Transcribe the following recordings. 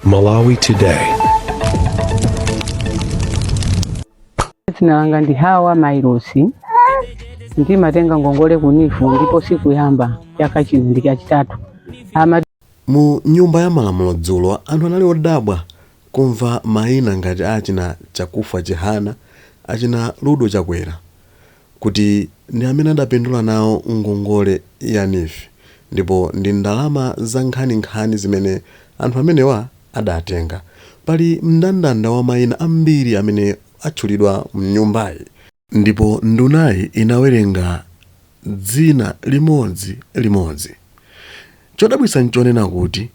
Malawi Today. Tinalanga ndi hawa mairosi ndi matenga ngongole ku Neef ndipo sikuyamba chaka chino ndi chachitatu. Mu nyumba ya malamulo dzulo anthu anali odabwa kumva Maina ngati achina chakufa chihana achina ludo chakwera kuti ndi amene adapindula nawo ngongole ya Neef ndipo ndi ndalama za nkhani zimene anthu amenewa adatenga. Pali mndandanda wa Maina ambiri amene atchulidwa mnyumbayi ndipo ndunayi inawerenga dzina limodzi. Chodabwitsa nchonena kuti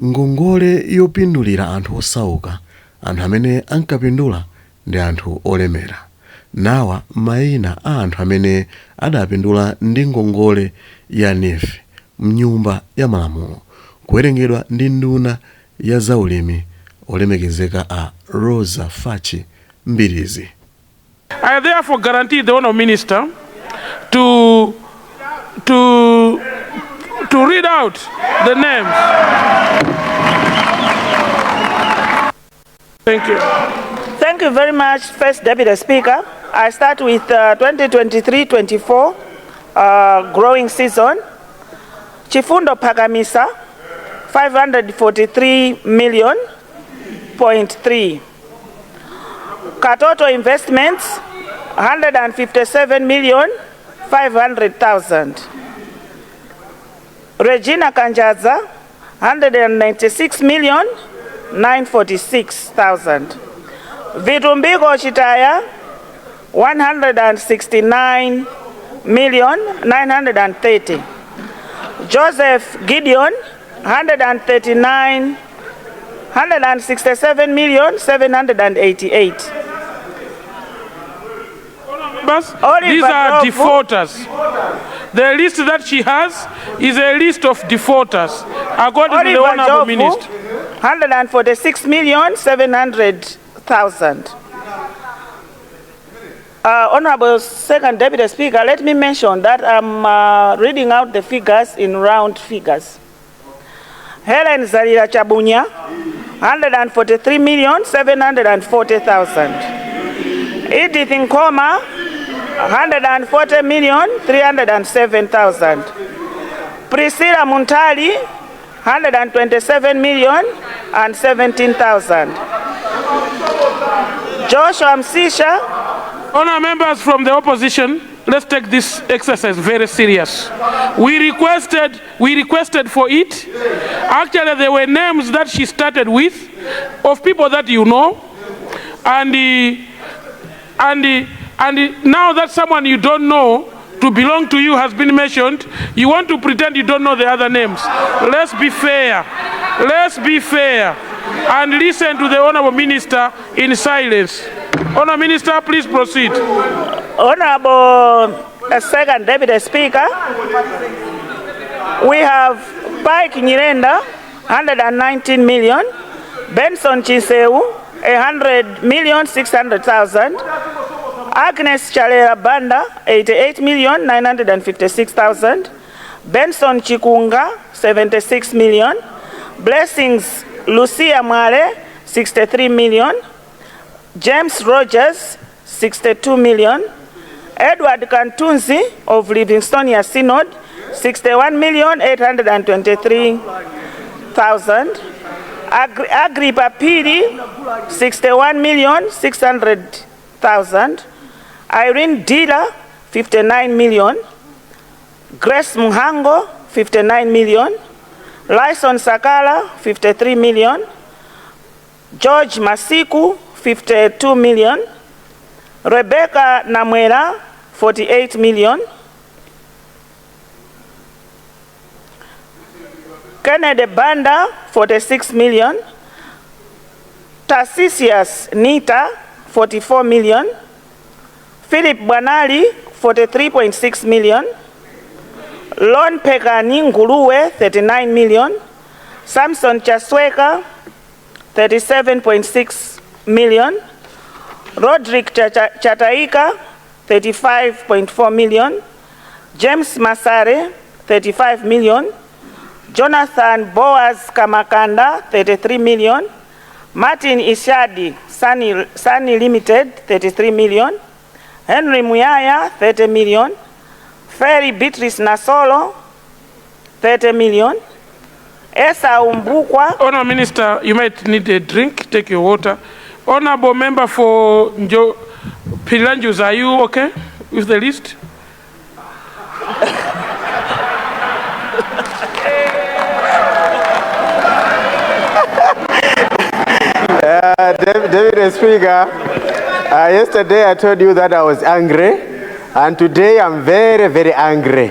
ngongole yopindulira anthu osauka, anthu amene ankapindula ndi anthu olemera. Nawa Maina a anthu amene adapindula ndi ngongole ya Neef mnyumba ya malamulo kuwerengedwa ndi nduna ya zaulimi olemekezeka a Rosa Fachi Mbirizi. I therefore guarantee the Honourable Minister to read out the names. Thank you. Thank you very much, First Deputy Speaker. I start with 2023-24 growing season. Chifundo Pakamisa, 543 million. 0.3. Katoto Investments, 157,500,000. Regina Kanjaza, 196,946,000. Vitumbiko Chitaya, 169,930,000. Joseph Gideon, 167,788,000. These are defaulters. The list that she has is a list of defaulters, according to the Honourable Minister. 146,700,000. Honourable Second Deputy Speaker, let me mention that I'm reading out the figures in round figures. Helen Zalila Chabunya, 143,740,000. Edith Nkoma, 140,307,000. Priscilla Muntali, 127,017,000. Joshua Msisha. Honourable members from the opposition, let's take this exercise very serious. We requested for it. Actually, there were names that she started with of people that you know, and now that someone you don't know to belong to you has been mentioned, you want to pretend you don't know the other names. Let's be fair. Let's be fair and listen to the Honourable Minister in silence. Honourable Minister, please proceed. Honourable Second Deputy Speaker, we have Pike Nyirenda, 119 million, Benson Chiseu, 100,600,000, Agnes Chalera Banda, 88,956,000, Benson Chikunga, 76 million, Blessings Lucia Mwale, 63 million, James Rogers, 62 million, Edward Kantunzi of Livingstonia Synod, 61,823,000, Agrippa Piri, 61,600,000, Irene Dila, 59 million, Grace Muhango, 59 million, Lyson Sakala, 53 million, George Masiku, 52 million, Rebecca Namwera, 48 million, Kennedy Banda, 46 million, Tarsisius Nita, 44 million, Philip Banali, 43.6 million, Lon Pekani Nguluwe, 39 million, Samson Chasweka, 37.6 million, Roderick Chataika, 35.4 million, James Masare, 35 million, Jonathan Boaz Kamakanda, 33 million, Martin Ishadi, Sunny Limited, 33 million. Henry Muyaya, 30 million. Ferry Beatrice Nasolo, 30 million. Esa Umbukwa. Honourable Minister, you might need a drink. Take your water. Honourable Member for Pilanjus, are you okay with the list? David Speaker, yesterday I told you that I was angry, and today I'm very, very angry.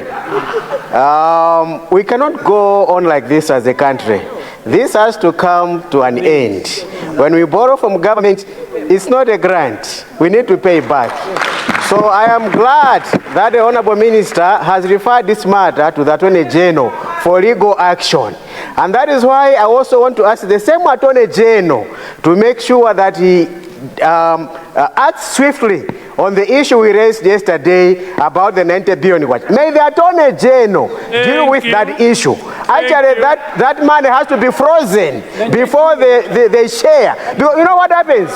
We cannot go on like this as a country. This has to come to an end. When we borrow from government, it's not a grant. We need to pay back. So I am glad that the Honourable Minister has referred this matter to the Attorney General for legal action. And that is why I also want to ask the same Attorney General to make sure that he acts swiftly on the issue we raised yesterday about the 90 billion watch. May the Attorney General deal with that issue. Actually, that money has to be frozen before they share. You know what happens?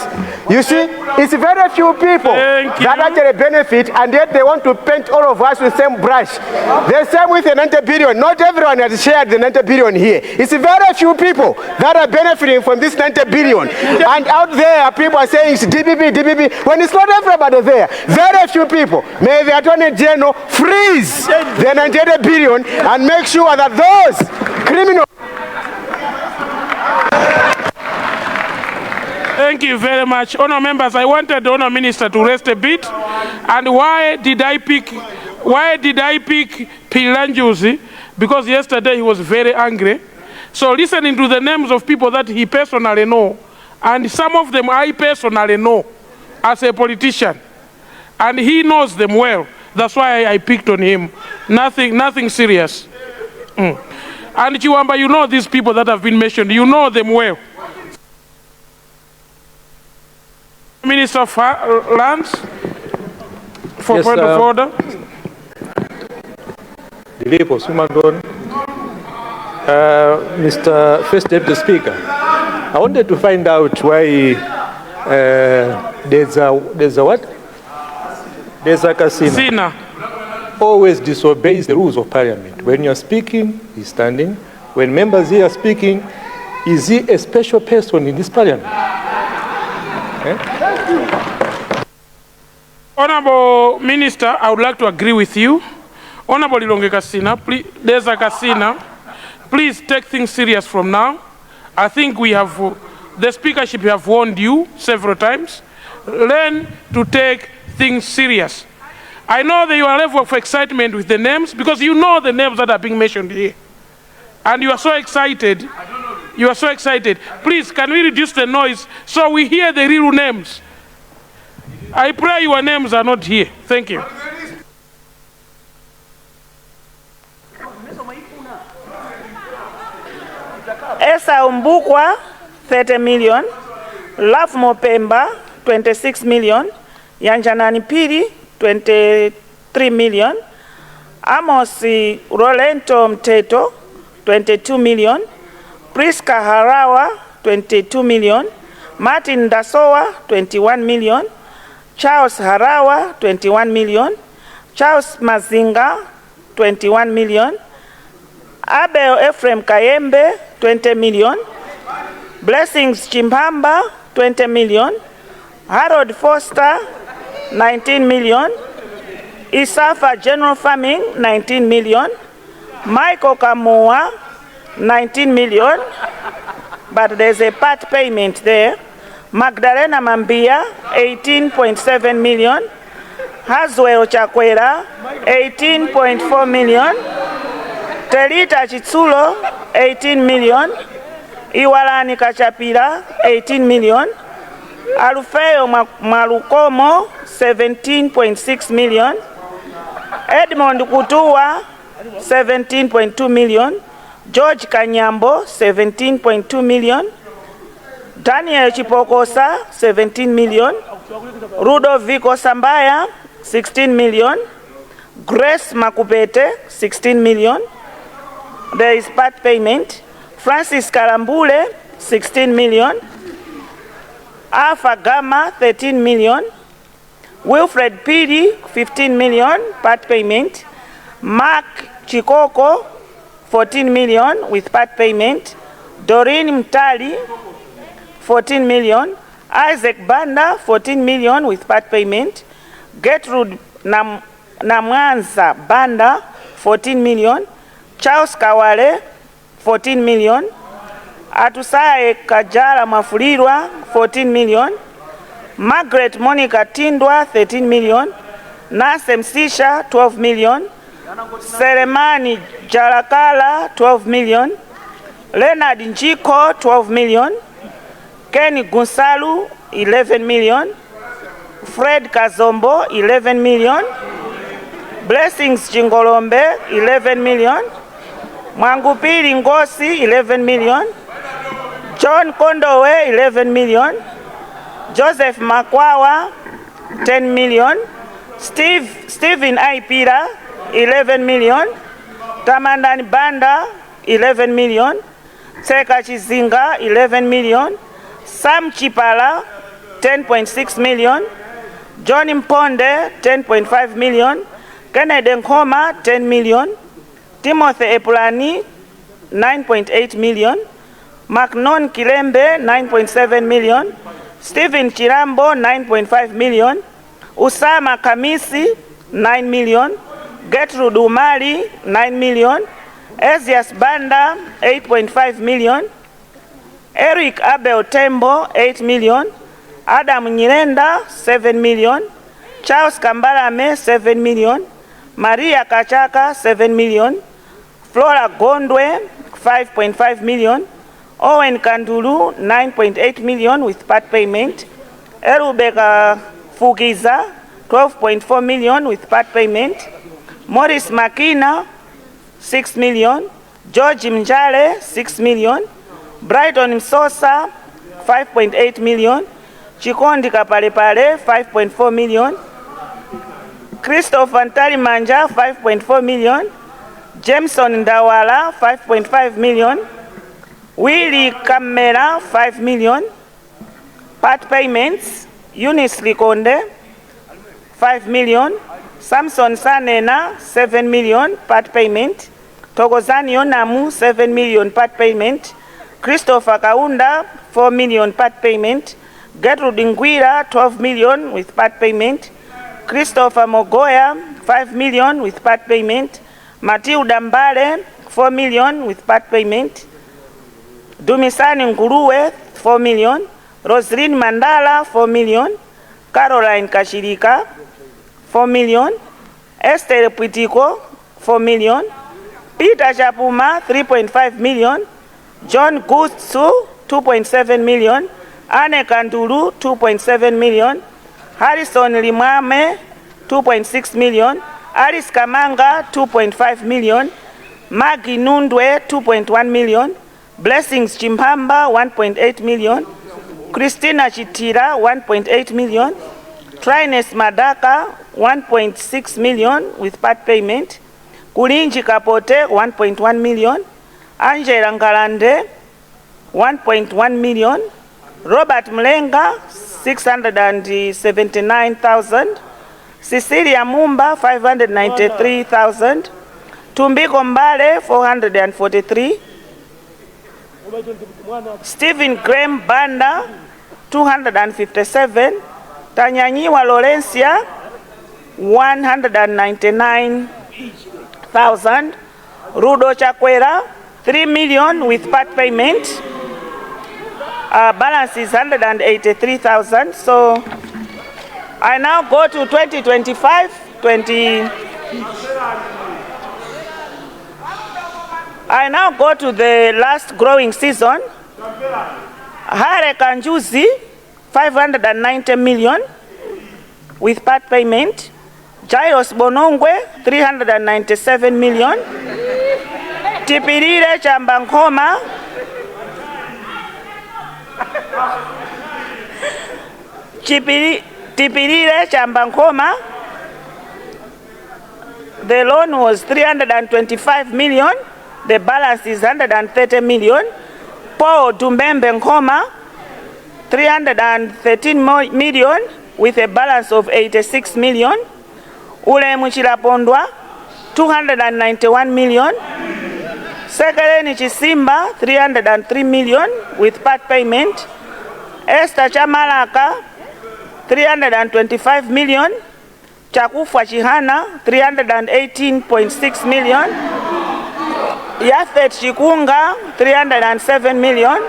You see, it's very few people that actually benefit, and yet they want to paint all of us with the same brush. The same with the 90 billion. Not everyone has shared the 90 billion here. It's very few people that are benefiting from this 90 billion. And out there, people are saying it's DPP, DPP, when it's not everybody there. Very few people. May the Attorney General freeze the 98 billion and make sure that those criminals. Thank you very much. Honourable members, I wanted the Honourable Minister to rest a bit. And why did I pick Pilanjuzi? Because yesterday he was very angry. So listening to the names of people that he personally know, and some of them I personally know as a politician, and he knows them well. That's why I picked on him. Nothing serious. And Chiwamba, you know these people that have been mentioned. You know them well. Minister of Lands, for yes, point of order. Mr. First Deputy Speaker, I wanted to find out why there's a what? There's a casino. Always disobeys the rules of Parliament. When you're speaking, he's standing. When members here are speaking, is he a special person in this Parliament? Honourable Minister, I would like to agree with you. Honourable Lilonge Kasina, please, there's a casino. Please take things serious from now. I think we have, the speakership have warned you several times. Learn to take things serious. I know that you are level of excitement with the names because you know the names that are being mentioned here. And you are so excited. You are so excited. Please, can we reduce the noise so we hear the real names? I pray your names are not here. Thank you. Esa Umbukwa, 30 million. Love Mopemba, 26 million. Yanjanani Piri, 23 million. Amos Rolento Mteto, 22 million. Priska Harawa, 22 million. Martin Dasowa, 21 million. Charles Harawa, 21 million. Charles Mazinga, 21 million. Abel Ephraim Kayembe, 20 million. Blessings Chimbamba, 20 million. Harold Foster, 19 million. Isafa General Farming, 19 million. Michael Kamua, 19 million. But there's a part payment there. Magdalena Mambia, 18.7 million. Haswell Chakwera, 18.4 million. Terita Chitsulo, 18 million. Iwalani Kachapira, 18 million. Alufeo Malukomo, 17.6 million. Edmond Kutua, 17.2 million. George Kanyambo, 17.2 million. Daniel Chipokosa, 17 million. Rudoviko Sambaya, 16 million. Grace Makupete, 16 million. There is part payment. Francis Karambule, 16 million. Alpha Gamma 13 million. Wilfred Piri 15 million part payment. Mark Chikoko 14 million with part payment. Doreen Mtali 14 million. Isaac Banda 14 million with part payment. Gertrude Namwanza Banda 14 million. Charles Kawale 14 million. Atusae Kajala Mafulirwa 14 million. Margaret Monica Tindwa 13 million. Nasem Sisha 12 million. Seremani Jalakala 12 million. Leonard Njiko 12 million. Kenny Gunsalu 11 million. Fred Kazombo 11 million. Blessings Chingolombe 11 million. Mwangupiri Ngosi 11 million. John Kondowe 11 million. Joseph Makwawa 10 million. Stephen Aipira 11 million. Tamandani Banda 11 million. Seka Chizinga 11 million. Sam Chipala 10.6 million. John Mponde 10.5 million. Kennedy Nkoma 10 million. Timothy Epulani 9.8 million. Macnon Kilembe 9.7 million. Stephen Chirambo 9.5 million. Usama Kamisi 9 million. Gertrude Umali 9 million. Ezias Banda 8.5 million. Eric Abel Tembo 8 million. Adam Nyirenda 7 million. Charles Kambalame 7 million. Maria Kachaka 7 million. Flora Gondwe 5.5 million. Owen Kandulu 9.8 million with part payment. Erubeka Fugiza 12.4 million with part payment. Morris Makina 6 million. George Mjale 6 million. Brighton Msosa 5.8 million. Chikondi Kapalepale 5.4 million. Christopher Ntalimanja 5.4 million. Jameson Ndawala 5.5 million. Willie Kamera 5 million. Part payments Eunice Likonde 5 million. Samson Sanena 7 million part payment. Togozani Onamu 7 million part payment. Christopher Kaunda 4 million part payment. Gertrude Ngwira 12 million with part payment. Christopher Mogoya 5 million with part payment. Matilda Mbale 4 million with part payment. Dumisani Nguruwe 4 million. Roslyn Mandala 4 million. Caroline Kashirika 4 million. Esther Pwitiko 4 million. Peter Chapuma 3.5 million. John Gutsu 2.7 million. Anne Kandulu 2.7 million. Harrison Limame 2.6 million. Alice Kamanga 2.5 million. Maggie Nundwe 2.1 million. Blessings Chimpamba 1.8 million. Christina Chitira 1.8 million. Trines Madaka 1.6 million with part payment. Kulinji Kapote 1.1 million. Angela Ngalande 1.1 million. Robert Mlenga 679,000. Cecilia Mumba 593,000. Tumbiko Mbale 443. Stephen Graham Banda 257. Tanyanyiwa Lorencia 199,000. Rudo Chakwera 3 million with part payment. Balance is 183,000. So I now go to 2025-20. I now go to the last growing season. Hare Kanjuzi 590 million with part payment. Jairus Bonongwe 397 million. Tipirire Chambankoma Tipirire Chambankoma. The loan was 325 million. The balance is 130 million. Paul Dumbembe Nkoma 313 million with a balance of 86 million. Ulemu Chilapondwa 291 million. Sekeleni Chisimba 303 million with part payment. Esther Chamalaka 325 million. Chakufwa Chihana 318.6 million. Yathet Chikunga 307 million.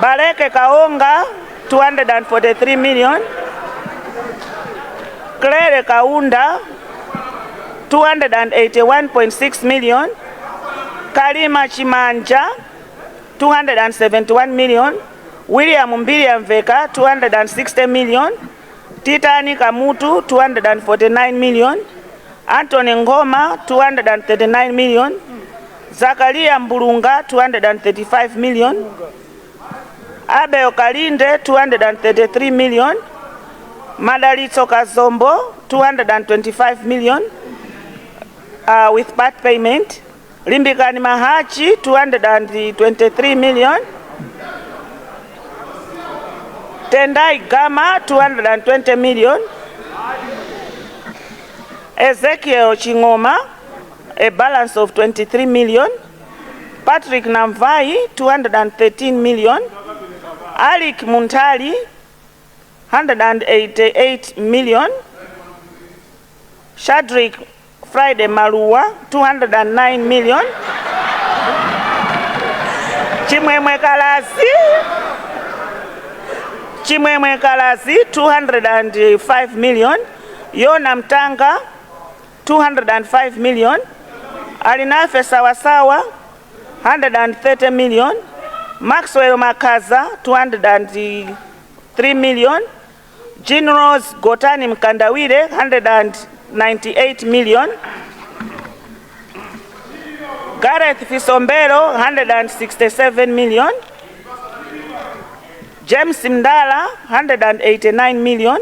Baleke Kaonga 243 million. Claire Kaunda 281.6 million. Kalima Chimanja 271 million. William Mpungwepungwe 260 million. Titani Kamutu 249 million. Anthony Ngoma 239 million. Zakaria Mbulunga 235 million. Abel Kalinde 233 million. Madalitso Kazombo 225 million with part payment. Limbikani Mahachi 223 million. Tendai Gama 220 million. Ezekiel Chingoma a balance of 23 million. Patrick Namvai 213 million. Alik Muntali 188 million. Shadrick Friday Malua 209 million. Chimwemwe Kalazi 205 million. Yona Mtanga 205 million. Alinafe Sawasawa 130 million. Maxwell Makaza 203 million. Generals Gotani Mkandawire 198 million. Gareth Fisombero 167 million. James Mdala 189 million.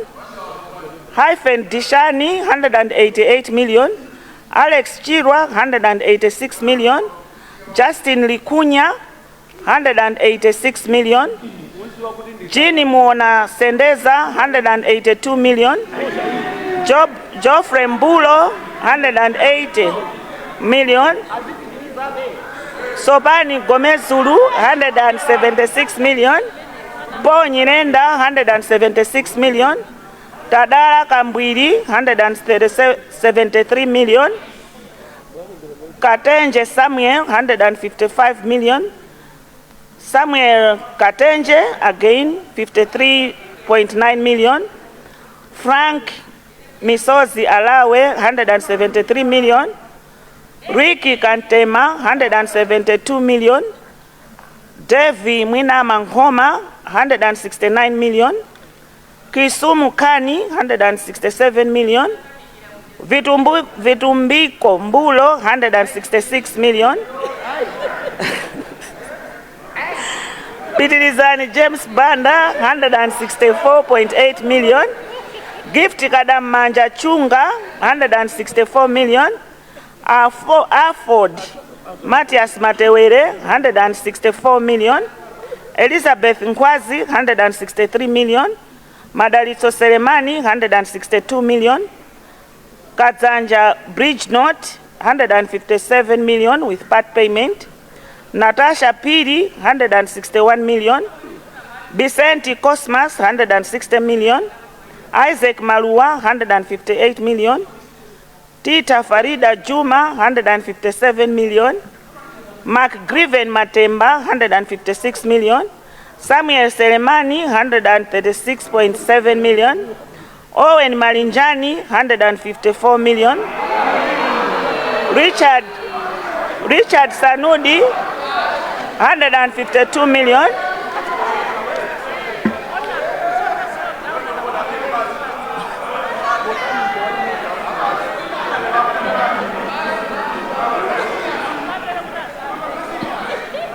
Hyphen Dishani 188 million. Alex Chirwa 186 million. Justin Likunya 186 million. Jini Muona Sendeza 182 million. Geoffrey Mbulo 180 million. Sobani Gomezulu 176 million. Paul Nyirenda 176 million. Tadara Kambwiri 173 million. Katenje Samuel 155 million. Samuel Katenje again 53.9 million. Frank Misozi Alawe 173 million. Ricky Kantema 172 million. Devi Mwina Manghoma 169 million. Kisumu Kani 167 million. Vitumbiko Mbulo 166 million. Pitilizani James Banda 164.8 million. Gift Kadam Manja Chunga 164 million. Afford Matthias Matewere 164 million. Elizabeth Nkwazi 163 million. Madalitso Selemani 162 million. Kazanja Bridge Note 157 million with part payment. Natasha Piri 161 million. Vicente Cosmas 160 million. Isaac Malua 158 million. Tita Farida Juma 157 million. Mark Griven Matemba 156 million. Samuel Selemani 136.7 million. Owen Malinjani 154 million. Richard Sanudi 152 million.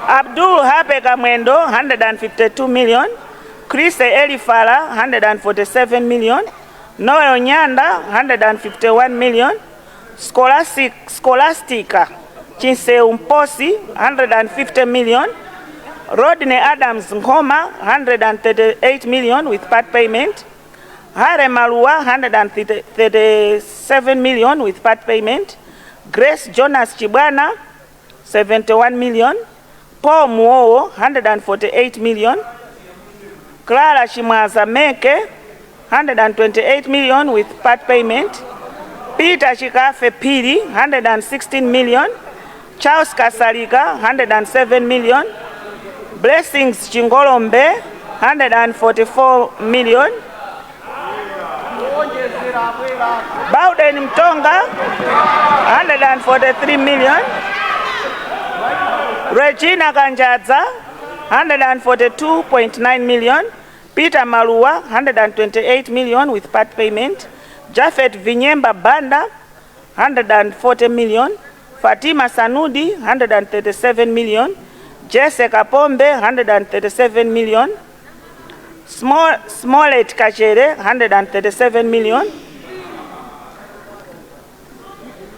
Abdul Hape Kamwendo 152 million. Chris Elifala 147 million. Noel Nyanda 151 million. Scholastica Chinseu Mposi 150 million. Rodney Adams Nkoma, 138 million with part payment. Hare Malua, 137 million with part payment. Grace Jonas Chibwana, 71 million. Paul Muo, 148 million. Clara Shimaza Meke, 128 million with part payment. Peter Chikafe Piri, 116 million. Charles Kasarika, 107 million. Blessings Chingolombe, 144 million. Bowden Mtonga, 143 million. Regina Ganjaza, 142.9 million. Peter Malua, 128 million with part payment. Jafet Vinyemba Banda, 140 million. Fatima Sanudi, 137 million. Jesse Kapombe, 137 million. Smollett Kachere, 137 million.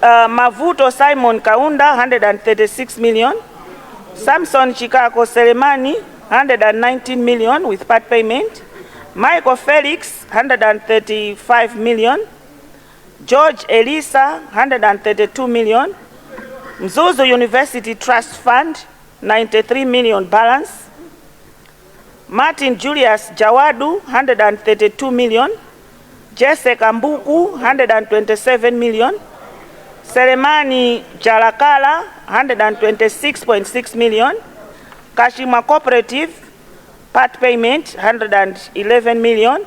Mavuto Simon Kaunda, 136 million. Samson Chikako Selemani, 119 million with part payment. Michael Felix, 135 million. George Elisa, 132 million. Mzuzu University Trust Fund, 93 million balance. Martin Julius Jawadu, 132 million. Jesse Kambuku, 127 million. Selemani Jalakala, 126.6 million. Kashima Cooperative, part payment, 111 million.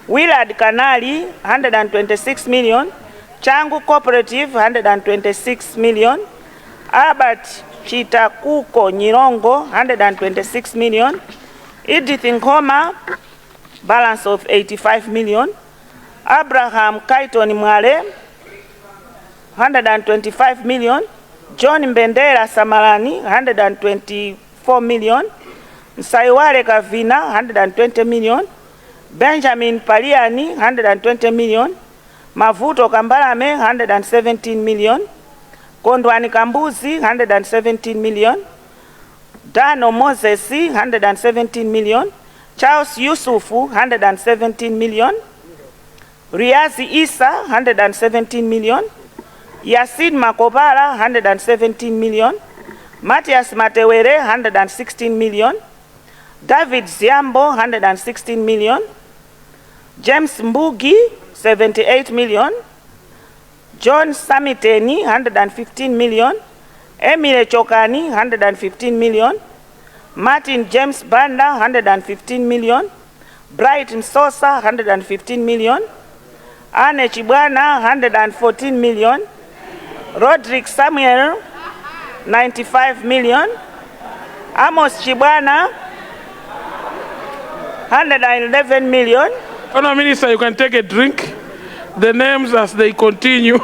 Willard Kanali, 126 million. Changu Cooperative, 126 million. Albert Chitakuko Nyirongo, 126 million. Edith Nkoma, balance of 85 million. Abraham Kaiton Mwale, 125 million. John Mbendera Samarani, 124 million. Nsaiwale Kavina, 120 million. Benjamin Paliani, 120 million. Mavuto Kambalame, 117 million. Kondwani Kambuzi, 117 million. Dano Mosesi, 117 million. Charles Yusufu, 117 million. Riazi Isa, 117 million. Yasin Makobara, 117 million. Matthias Matewere, 116 million. David Ziambo, 116 million. James Mbugi, 78 million. John Samiteni, 115 million. Emile Chokani, 115 million. Martin James Banda, 115 million. Bright Nsosa, 115 million. Anne Chibwana, 114 million. Roderick Samuel, 95 million. Amos Chibwana, 111 million. Honourable Minister, you can take a drink. The names as they continue.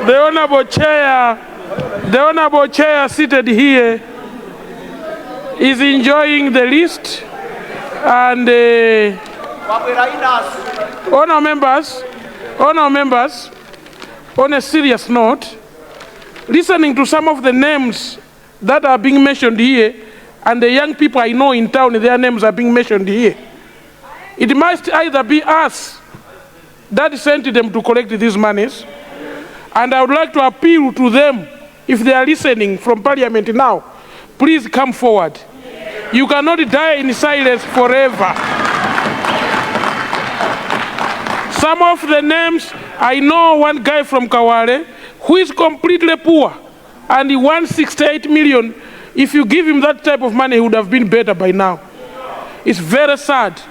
The Honourable Chair seated here is enjoying the list, and Honourable members, on a serious note, listening to some of the names that are being mentioned here, and the young people I know in town, their names are being mentioned here, it must either be us that sent them to collect these monies, and I would like to appeal to them, if they are listening from Parliament now, please come forward. You cannot die in silence forever. Some of the names, I know one guy from Kawale who is completely poor, and he wants 68 million. If you give him that type of money, he would have been better by now. It's very sad.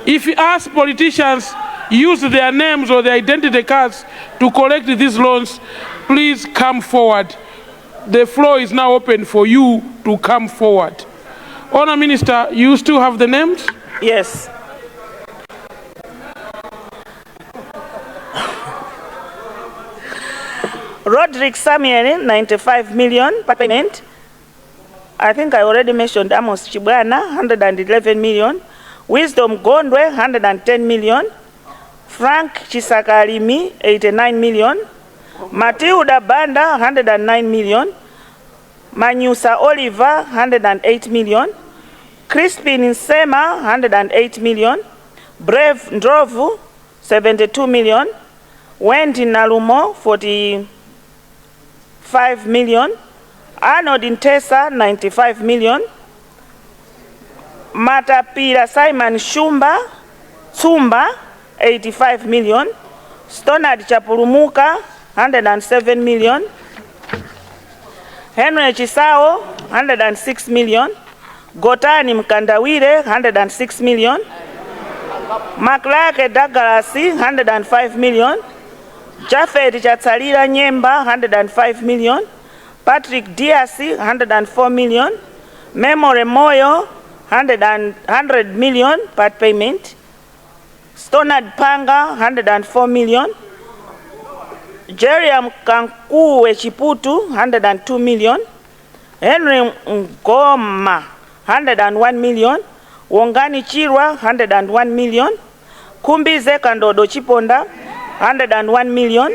If us politicians use their names or their identity cards to collect these loans, please come forward. The floor is now open for you to come forward. Honourable Minister, you still have the names? Yes. Roderick Samuel, 95 million payment. I think I already mentioned Amos Chibwana, 111 million. Wisdom Gondwe, 110 million. Frank Chisakalimi, 89 million. Matilda Banda, 109 million. Manyusa Oliver, 108 million. Crispin Nsema, 108 million. Brave Ndrovu, 72 million. Wendy Nalumo, 45 million. Arnold Ntesa, 95 million. Matapira Simon Shumba, Tsumba, 85 million. Stonard Chapulumuka, 107 million. Henry Chisao, 106 million. Gotani Mkandawire, 106 million. Maklake Dagalasi, 105 million. Jafet Chatsalira Nyemba, 105 million. Patrick Diasi, 104 million. Memory Moyo, 100 million part payment. Stonard Panga, 104 million. Jeriam Kankuwe Chiputu, 102 million. Henry Ngoma, 101 million. Wongani Chirwa, 101 million. Kumbize Kandodo Chiponda, 101 million.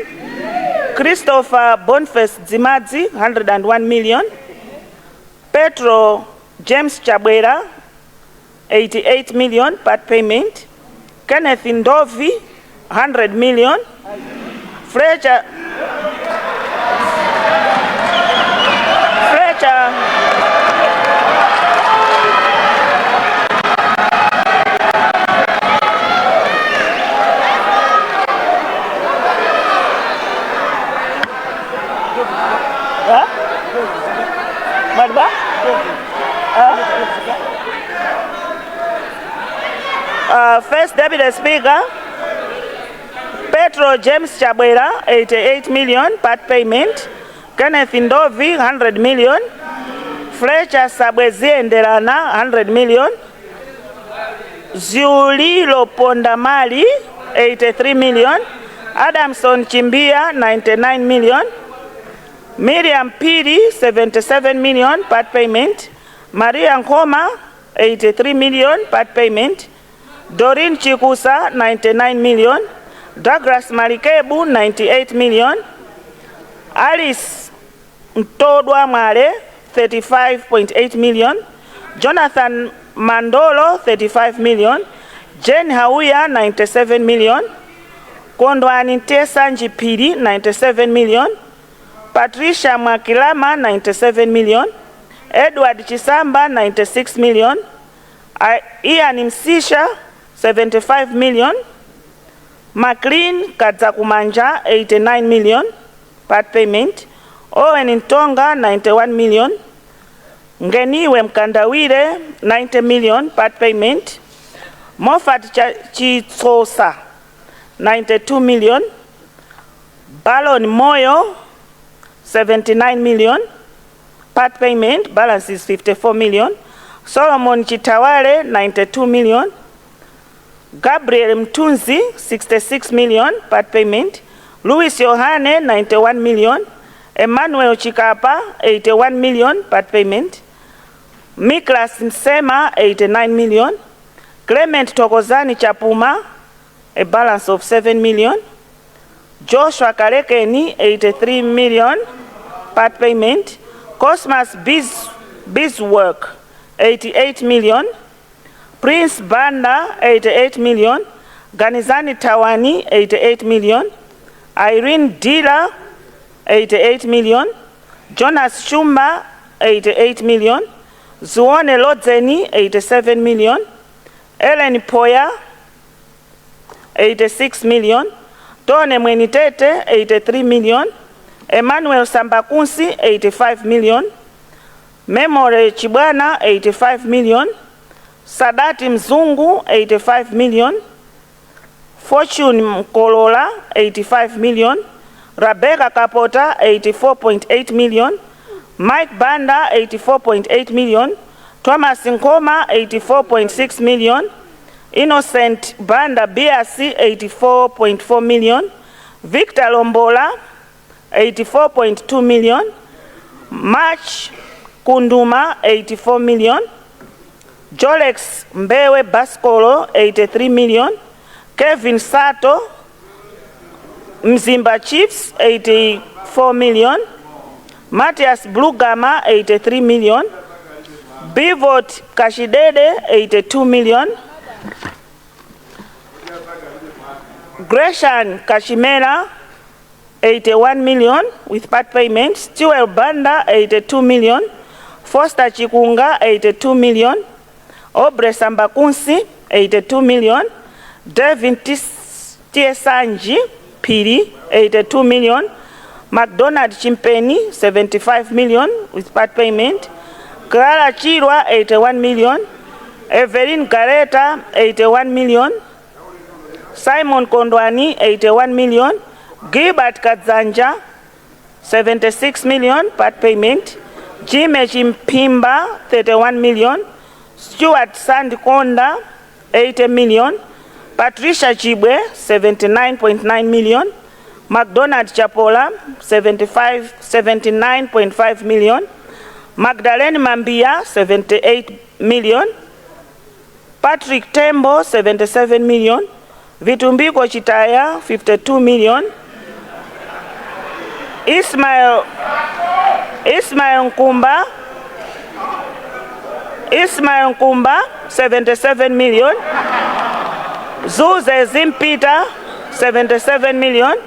Christopher Boniface Zimadzi, 101 million. Petro James Chabwera, 88 million part payment. Kenneth Ndovi, 100 million. Fletcher First Deputy Speaker, Petro James Chabwera, 88 million part payment. Kenneth Ndovi, 100 million. Fletcher Sabwezi Ndelana, 100 million. Zulilo Pondamali, 83 million. Adamson Chimbia, 99 million. Miriam Piri, 77 million part payment. Maria Nkoma, 83 million part payment. Doreen Chikusa, 99 million. Douglas Marikebu, 98 million. Alice Ntodwa Mare, 35.8 million. Jonathan Mandolo, 35 million. Jane Hauya, 97 million. Kondwani Ntesa Njipiri, 97 million. Patricia Mwakilama, 97 million. Edward Chisamba, 96 million. Ian Msisha, 75 million. McLean Kadzakumanja, 89 million part payment. Owen Ntonga, 91 million. Ngeniwe Mkandawire, 90 million part payment. Moffat Chitsosa, 92 million. Balon Moyo, 79 million part payment. Balance is 54 million. Solomon Chitawale, 92 million. Gabriel Mtunzi, 66 million part payment. Louis Yohane, 91 million. Emmanuel Chikapa, 81 million part payment. Miklas Nsema, 89 million. Clement Tokozani Chapuma, a balance of 7 million. Joshua Karekeni, 83 million part payment. Cosmas Bizwork, 88 million. Prince Banda, 88 million. Ganizani Tawani, 88 million. Irene Dila, 88 million. Jonas Shumba, 88 million. Zuone Lodzeni, 87 million. Ellen Poya, 86 million. Tone Mwenitete, 83 million. Emmanuel Sambakunsi, 85 million. Memory Chibwana, 85 million. Sadati Mzungu, 85 million. Fortune Mkolola, 85 million. Rebecca Kapota, 84.8 million. Mike Banda, 84.8 million. Thomas Nkoma, 84.6 million. Innocent Banda BRC, 84.4 million. Victor Lombola, 84.2 million. March Kunduma, 84 million. Jolex Mbewe Baskolo, 83 million. Kevin Sato Mzimba Chiefs, 84 million. Matias Blugama, 83 million. Bivot Kashidede, 82 million. Gresham Kashimera, 81 million with part payment. Stewart Banda, 82 million. Foster Chikunga, 82 million. Obre Sambakunsi, 82 million. Devin Tiesanji Piri, 82 million. McDonald Chimpeni, 75 million with part payment. Clara Chirwa, 81 million. Evelyn Gareta, 81 million. Simon Kondwani, 81 million. Gilbert Kadzanja, 76 million part payment. Jime Chimpimba, 31 million. Stuart Sandkonda, 80 million. Patricia Chibwe, 79.9 million. McDonald Chapola, 79.5 million. Magdalene Mambia, 78 million. Patrick Tembo, 77 million. Vitumbiko Chitaya, 52 million. Ismail Nkumba, 77 million. Zuze Zimpita, 77 million.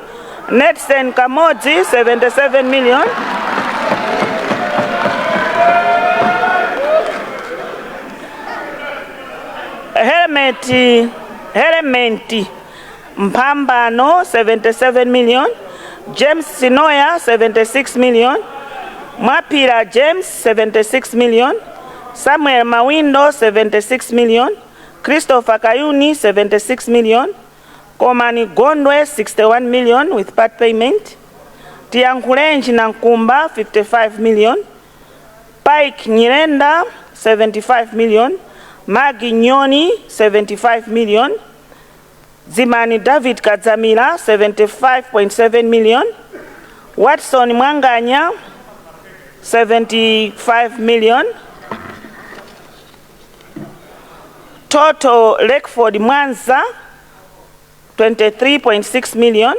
Netsen Kamodzi, 77 million. Elementi Mpambano, 77 million. James Sinoya, 76 million. Mapira James, 76 million. Samuel Mawindo, 76 million. Christopher Kayuni, 76 million. Komani Gondwe, 61 million with part payment. Tiankulenji Nankumba, 55 million. Pike Nyirenda, 75 million. Magi Nyoni, 75 million. Zimani David Kadzamila, 75.7 million. Watson Mwanganya, 75 million. Toto Lakeford Mwanza, 23.6 million.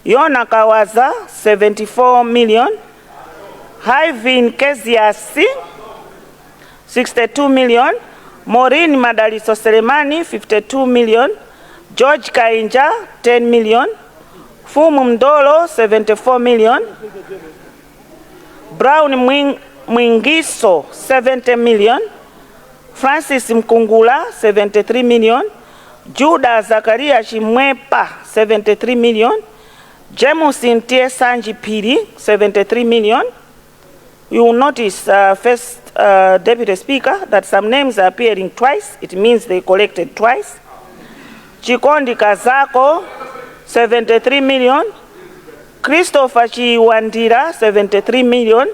Yona Kawaza, 74 million. Hyvin Keziasi, 62 million. Maureen Madaliso Selemani, 52 million. George Kainja, 10 million. Fumu Mdolo, 74 million. Brown Mwingiso, 70 million. Francis Mkungula, 73 million. Judah Zakaria Chimwepa, 73 million. James Ntie Sanji Piri, 73 million. You will notice, first Deputy Speaker, that some names are appearing twice. It means they collected twice. Chikondi Kazako, 73 million. Christopher Chiwandira, 73 million.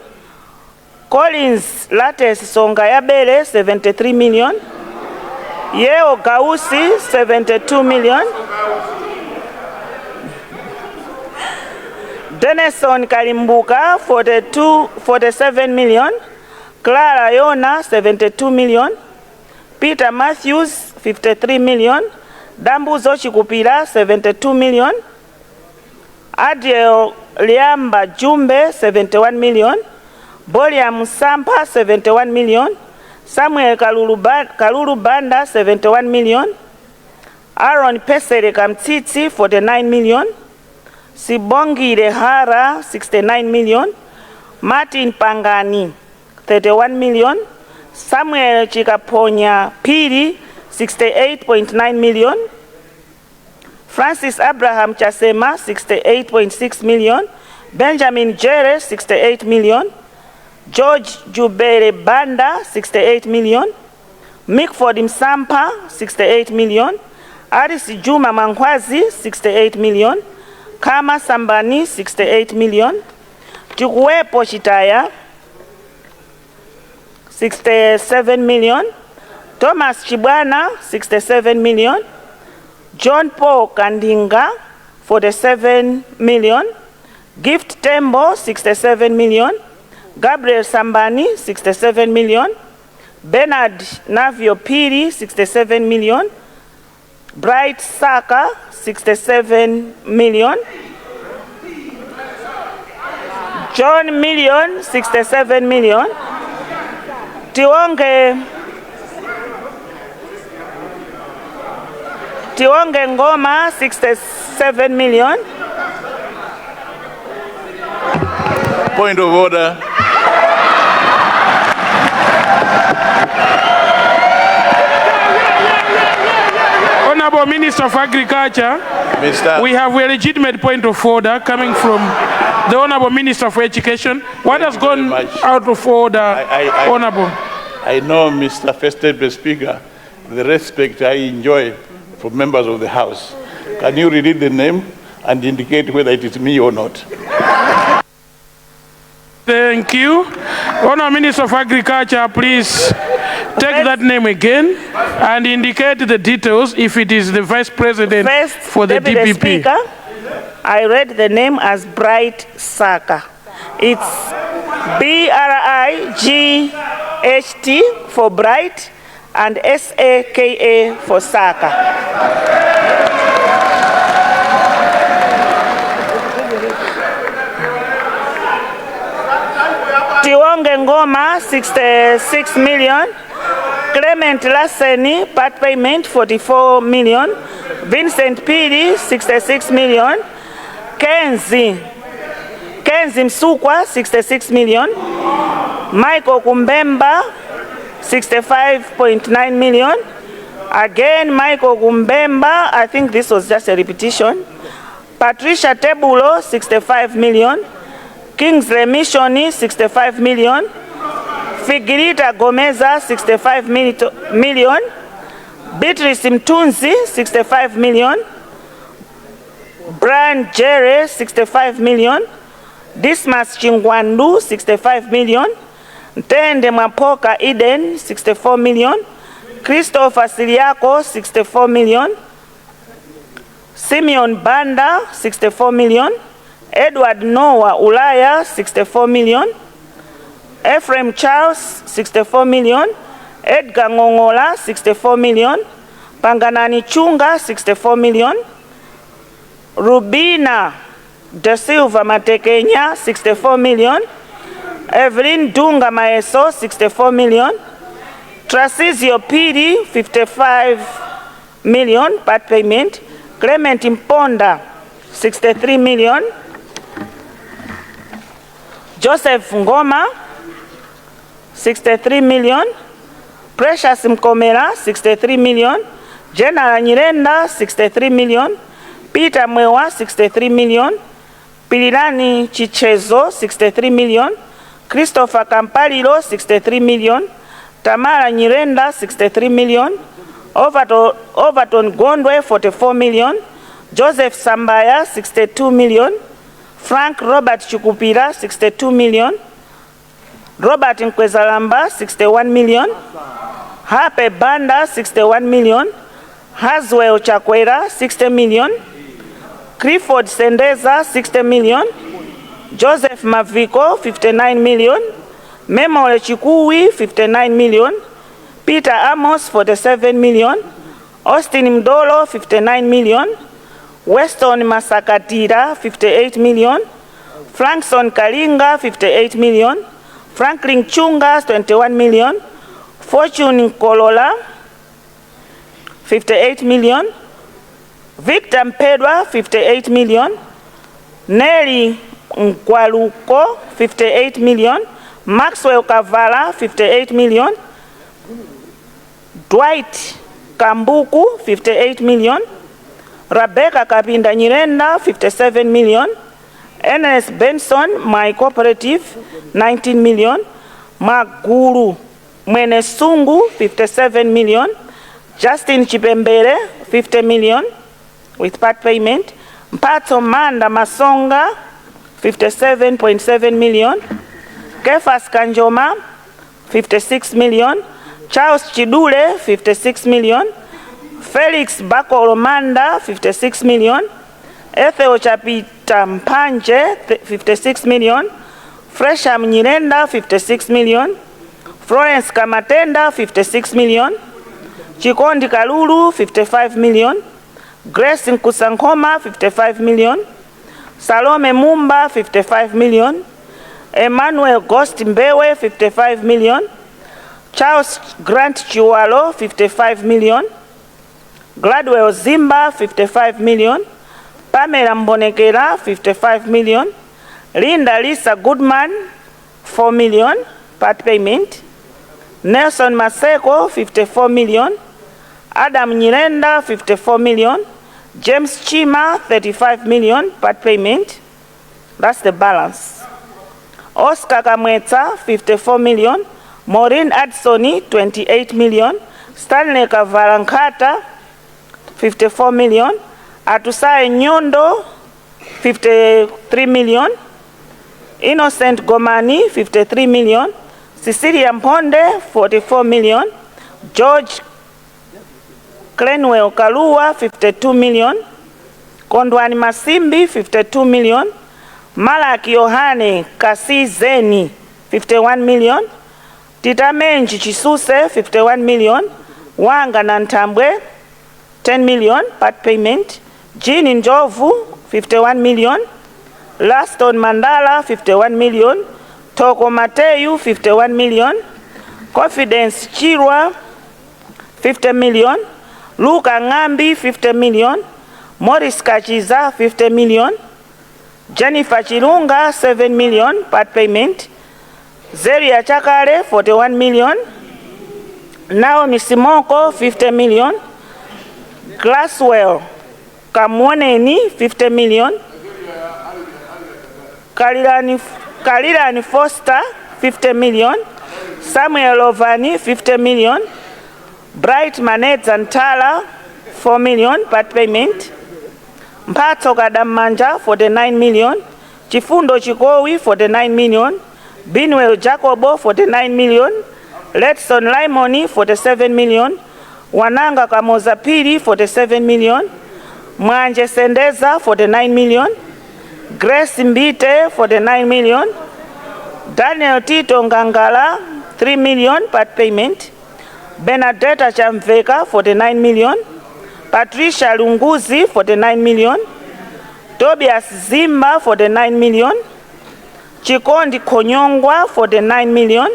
Collins Lates Songayabele, 73 million. Yeo Gausi, 72 million. Denison Kalimbuka, 47 million. Clara Yona, 72 million. Peter Matthews, 53 million. Dambuzo Chikupira, 72 million. Adiel Liamba Jumbe, 71 million. Bolia Musampa, 71 million. Samuel Kalulu Banda, 71 million. Aaron Pesere Kamtiti, 49 million. Sibongi Rehara, 69 million. Martin Pangani, 31 million. Samuel Chikaponya Piri, 68.9 million. Francis Abraham Chasema, 68.6 million. Benjamin Jere, 68 million. George Jubere Banda, 68 million. Mickford Msampa, 68 million. Aris Juma Mangwazi, 68 million. Kama Sambani, 68 million. Chukwepo Chitaya, 67 million. Thomas Chibwana, 67 million. John Paul Kandinga, 47 million. Gift Tembo, 67 million. Gabriel Sambani, 67 million. Bernard Navio Piri, 67 million. Bright Saka, 67 million. John Million, 67 million. Tiwonge Ngoma, 67 million. Point of order. Honorable Minister of Agriculture, we have a legitimate point of order coming from the Honorable Minister for Education. What has gone out of order, Honorable? I know, Mr. First Deputy Speaker, the respect I enjoy from members of the House. Can you read the name and indicate whether it is me or not? Thank you. Honorable Minister of Agriculture, please take that name again and indicate the details if it is the Vice President for the Deputy DPP. Speaker, I read the name as Bright Saka. It's BRIGHT for Bright and SAKA for Saka. Tiwonge Ngoma, 66 million. Clement Lasseni, part payment, 44 million. Vincent Pili, 66 million. Kenzi Msukwa, 66 million. Michael Kumbemba, 65.9 million. Again, Michael Kumbemba, I think this was just a repetition. Patricia Tebulo, 65 million. Kingsley Missioni, 65 million. Figirita Gomeza, 65 million. Beatrice Mtunzi, 65 million. Brian Jerry, 65 million. Dismas Chingwandu, 65 million. Ntende Mwapoka Eden, 64 million. Christopher Siliako, 64 million. Simeon Banda, 64 million. Edward Noah Ulaya, 64 million. Ephraim Charles, 64 million. Edgar Ngongola, 64 million. Panganani Chunga, 64 million. Rubina De Silva Matekenya, 64 million. Evelyn Dunga Maeso, 64 million. Trasizio Pidi, 55 million, part payment. Clement Imponda, 63 million. Joseph Ngoma, 63 million. Precious Mkomera, 63 million. General Nyirenda, 63 million. Peter Mwewa, 63 million. Pilirani Chichezo, 63 million. Christopher Kampalilo, 63 million. Tamara Nyirenda, 63 million. Overton Gondwe, 44 million. Joseph Sambaya, 62 million. Frank Robert Chukupira, 62 million. Robert Nkwezalamba, 61 million. Hape Banda, 61 million. Haswell Chakwera, 60 million. Clifford Sendeza, 60 million. Joseph Maviko, 59 million. Memole Chikui, 59 million. Peter Amos, 47 million. Austin Mdolo, 59 million. Weston Masakatira, 58 million. Frankson Kalinga, 58 million. Franklin Chunga, 21 million. Fortune Kolola, 58 million. Victor Mpedwa, 58 million. Nelly Nkwaluko, 58 million. Maxwell Kavala, 58 million. Dwight Kambuku, 58 million. Rebecca Kapinda Nyirenda, 57 million. Ernest Benson, my cooperative, 19 million. Maguru Mwenesungu, 57 million. Justin Chipembere, 50 million with part payment. Mpato Manda Masonga, 57.7 million. Kefas Kanjoma, 56 million. Charles Chidule, 56 million. Felix Bakolomanda, 56 million. Ethel Chapita Mpanje, 56 million. Fresham Nyirenda, 56 million. Florence Kamatenda, 56 million. Chikondi Kalulu, 55 million. Grace Nkusankoma, 55 million. Salome Mumba, 55 million. Emmanuel Ghost Mbewe, 55 million. Charles Grant Chiwalo, 55 million. Gladwell Zimba, 55 million. Pamela Mbonekera, 55 million. Linda Lisa Goodman, 4 million part payment. Nelson Maseko, 54 million. Adam Nyirenda, 54 million. James Chima, 35 million part payment. That's the balance. Oscar Kamweta, 54 million. Maureen Adsoni, 28 million. Stanley Kavarankata, 54 million. Atusai Nyondo, 53 million. Innocent Gomani, 53 million. Cecilia Mponde, 44 million. George Clenwell Kalua, 52 million. Kondwani Masimbi, 52 million. Malaki Yohane Kasizeni, 51 million. Titamenji Chisuse, 51 million. Wanga Nantambwe, 10 million part payment. Jean Njovu, 51 million. Laston Mandala, 51 million. Toko Mateyu, 51 million. Confidence Chirwa, 50 million. Luka Ngambi, 50 million. Morris Kachiza, 50 million. Jennifer Chirunga, 7 million part payment. Zeria Chakare, 41 million. Naomi Simoko, 50 million. Glasswell Kamwoneni, 50 million. Kalirani Foster, 50 million. Samuel Ovani, 50 million. Bright Manet Zantala, 4 million part payment. Mpato Kadamanja, 49 million. Chifundo Chikowi, 49 million. Binwell Jacobo, 49 million. Letson Limoni, 47 million. Wananga Kamozapiri, 47 million. Mwanje Sendeza, 49 million. Grace Mbite, 49 million. Daniel Tito Ngangala, 3 million part payment. Benedetta Chamveka, 49 million. Patricia Lunguzi, 49 million. Tobias Zimba, 49 million. Chikondi Konyongwa, 49 million.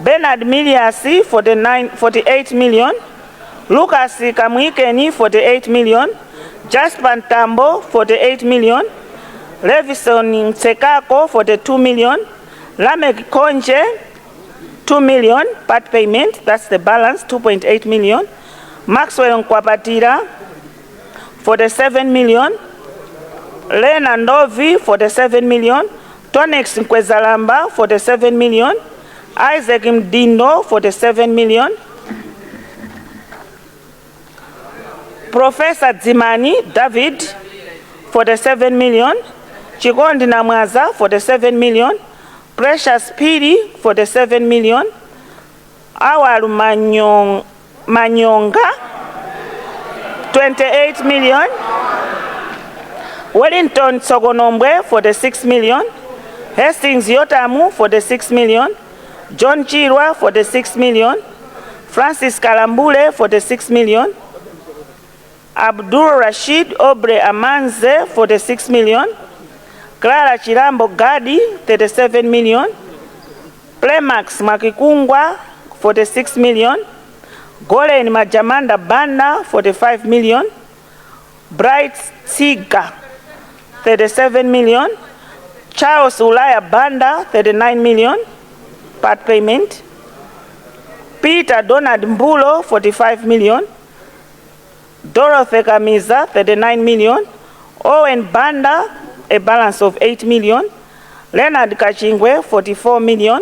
Bernard Miliasi, 48 million. Lucas Kamwikeni, 48 million. Jasper Ntambo, 48 million. Levison Nsekako, 42 million. Lamek Konje, 2 million part payment. That's the balance, 2.8 million. Maxwell Nkwapatira, 47 million. Lena Ndovi, 47 million. Tonex Nkwezalamba, 47 million. Isaac Mdindo, 47 million. Professor Zimani David, 47 million. Chikondi Namwaza, 47 million. Precious Piri, 47 million. Awalu Manyonga, 28 million. Wellington Sogonombwe, 46 million. Hastings Yotamu, 46 million. John Chirwa, 46 million. Francis Kalambule, 46 million. Abdul Rashid Obre Amanze, 46 million. Clara Chirambo Gadi, 37 million. Playmax Makikungwa, 46 million. Golen Majamanda Banda, 45 million. Bright Siga, 37 million. Charles Ulaya Banda, 39 million part payment. Peter Donald Mbulo, 45 million. Dorothy Kamiza, 39 million. Owen Banda, a balance of 8 million. Leonard Kachingwe, 44 million.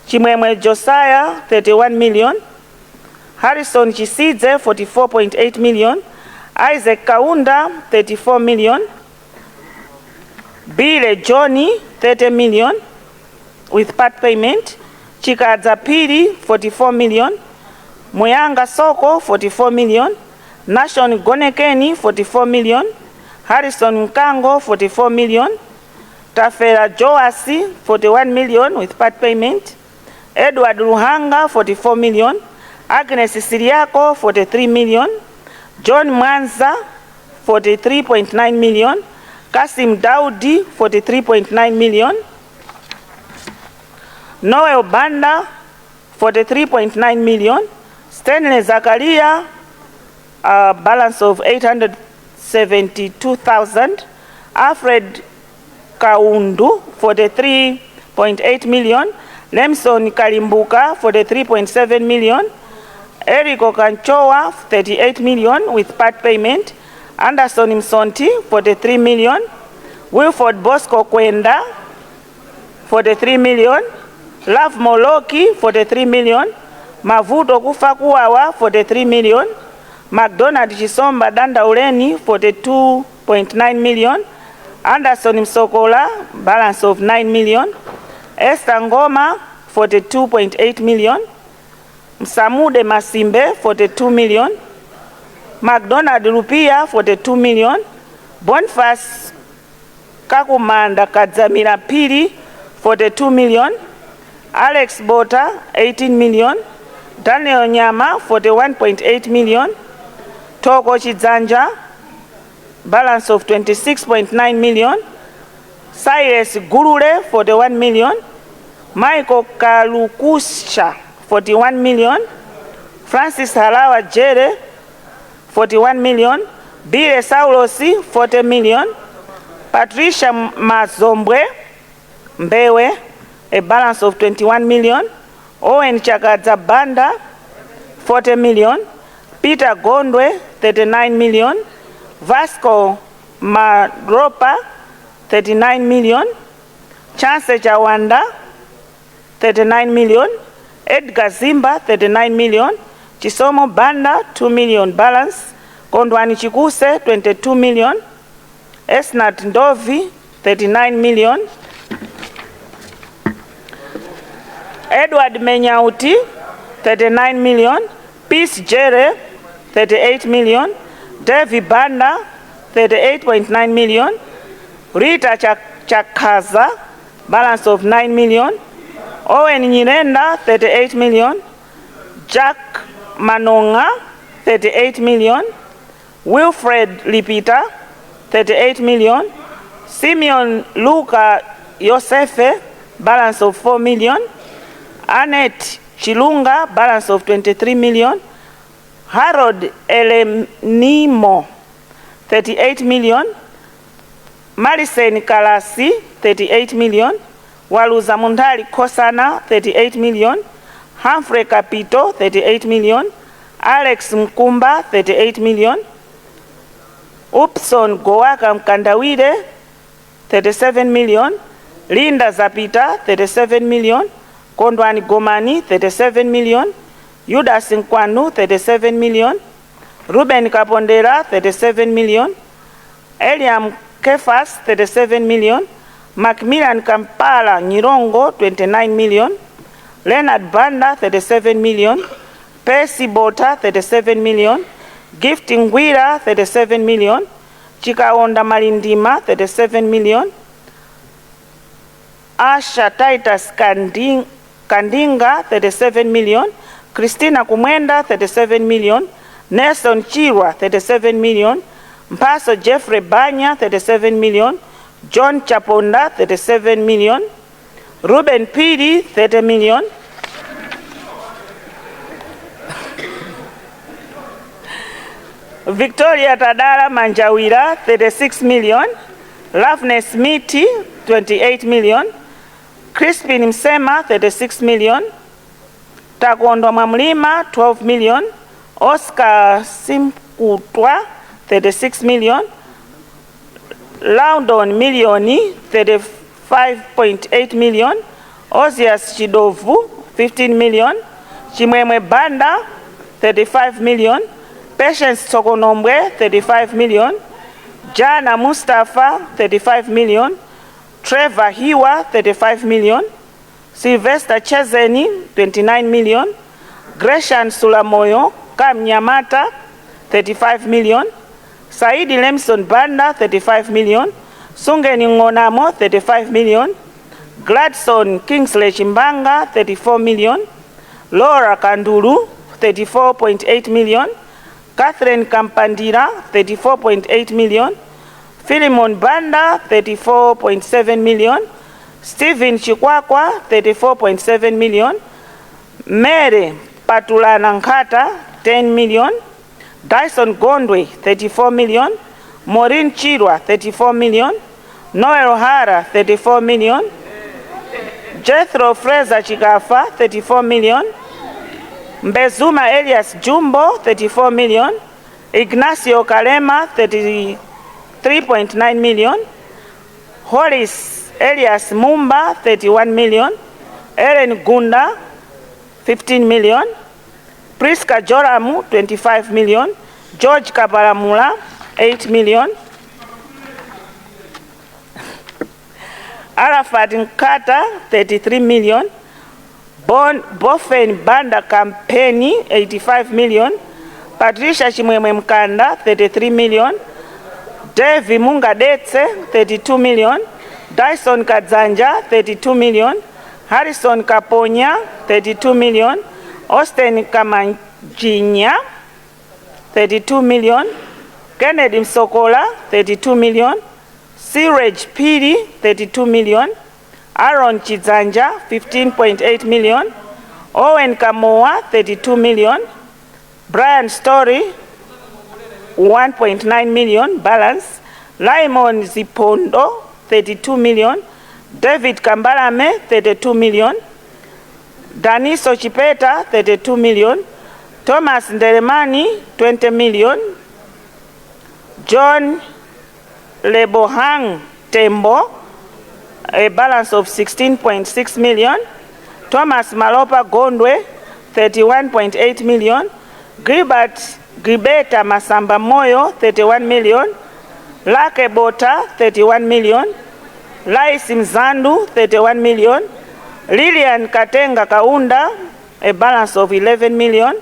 Chimwemwe Josiah, 31 million. Harrison Chisidze, 44.8 million. Isaac Kaunda, 34 million. Bile Johnny, 30 million with part payment. Chika Zapiri, 44 million. Muyanga Soko, 44 million. Nation Gonekeni, 44 million. Harrison Mkango, 44 million. Tafera Joasi, 41 million with part payment. Edward Ruhanga, 44 million. Agnes Siriako, 43 million. John Mwanza, 43.9 million. Kasim Daudi, 43.9 million. Noel Banda, 43.9 million. Stanley Zakaria, a balance of 872,000. Alfred Kaundu, 43.8 million. Lemson Kalimbuka, 43.7 million. Eriko Kanchoa, 38 million with part payment. Anderson Msonti, 43 million. Wilford Bosco Kwenda, 43 million. Love Moloki, 43 million. Mavuto Kufakuawa, 43 million. McDonald Chisomba Danda Uleni, 42.9 million. Anderson Msokola, balance of 9 million. Esther Ngoma, 42.8 million. Msamude Masimbe, 42 million. McDonald Rupia, 42 million. Boniface Kakumanda Kadzamira Piri, 42 million. Alex Bota, 18 million. Daniel Nyama, 41.8 million. Togo Chidzanja, balance of 26.9 million. Cyrus Gurule, 41 million. Michael Kalukusha, 41 million. Francis Halawa Jere, 41 million. Bile Saulosi, 40 million. Patricia Mazombwe Mbewe, a balance of 21 million. Owen Chakadza Banda, 40 million. Peter Gondwe, 39 million. Vasco Maropa, 39 million. Chance Chawanda, 39 million. Edgar Zimba, 39 million. Chisomo Banda, 2 million balance. Kondwani Chikuse, 22 million. Esnat Ndovi, 39 million. Edward Menyauti, 39 million. Peace Jere, 38 million. Devi Banda, 38.9 million. Rita Chakaza, balance of 9 million. Owen Nyirenda, 38 million. Jack Manonga, 38 million. Wilfred Lipita, 38 million. Simeon Luka Yosefe, balance of 4 million. Annette Chilunga, balance of 23 million. Harold Elenimo, 38 million. Marisen Kalasi, 38 million. Waluza Mundali Kosana, 38 million. Humphrey Capito, 38 million. Alex Mkumba, 38 million. Upson Goaka Mkandawide, 37 million. Linda Zapita, 37 million. Kondwani Gomani, 37 million. Yudas Nkwanu, 37 million. Ruben Kapondera, 37 million. Eliam Kefas, 37 million. Macmillan Kampala Nyirongo, 29 million. Leonard Banda, 37 million. Percy Bota, 37 million. Gift Ngwira, 37 million. Chikaonda Malindima, 37 million. Asha Titus Kandinga, 37 million. Christina Kumwenda, 37 million. Nelson Chirwa, 37 million. Mpaso Jeffrey Banya, 37 million. John Chaponda, 37 million. Ruben Pidi, 30 million. Victoria Tadala Manjawira, 36 million. Loveness Miti, 28 million. Crispin Msema, 36 million. Takondo Mamlima, 12 million. Oscar Simkutwa, 36 million. Loudon Milioni, 35.8 million. Ozias Chidovu, 15 million. Chimwemwe Banda, 35 million. Patience Sokonombwe, 35 million. Jana Mustafa, 35 million. Trevor Hiwa, 35 million. Sylvester Chezeni, 29 million. Gresham Sulamoyo, Kam Nyamata, 35 million. Saidi Lemson Banda, 35 million. Sungeni Ngonamo, 35 million. Gladson Kingsley Chimbanga, 34 million. Laura Kanduru, 34.8 million. Catherine Kampandira, 34.8 million. Philemon Banda 34.7 million, Stephen Chikwakwa 34.7 million, Mary Patulana Nkata 10 million, Dyson Gondwe 34 million, Maureen Chirwa 34 million, Noel Hara 34 million, Jethro Fraser Chigafa 34 million, Mbezuma Elias Jumbo 34 million, Ignacio Kalema 33.9 million, Horace Elias Mumba 31 million, Ellen Gunda 15 million, Priska Joramu 25 million, George Kabaramula 8 million, Arafat Nkata 33 million, Bofen Banda Campaign 85 million, Patricia Chimwemwe Mkanda 33 million, Devi Mungadetse 32 million, Dyson Kadzanja 32 million, Harrison Kaponya 32 million, Austin Kamanjinya 32 million, Kennedy Msokola 32 million, Siraj Piri 32 million, Aaron Chizanja 15.8 million, Owen Kamoa 32 million, Brian Story 1.9 million balance, Laimon Zipondo 32 million, David Kambalame 32 million, Daniso Chipeta 32 million, Thomas Nderemani 20 million, John Lebohang Tembo a balance of 16.6 million, Thomas Malopa Gondwe 31.8 million, Gribeta Masamba Moyo 31 million, Lake Bota 31 million, Lais Mzandu 31 million, Lilian Katenga Kaunda a balance of 11 million,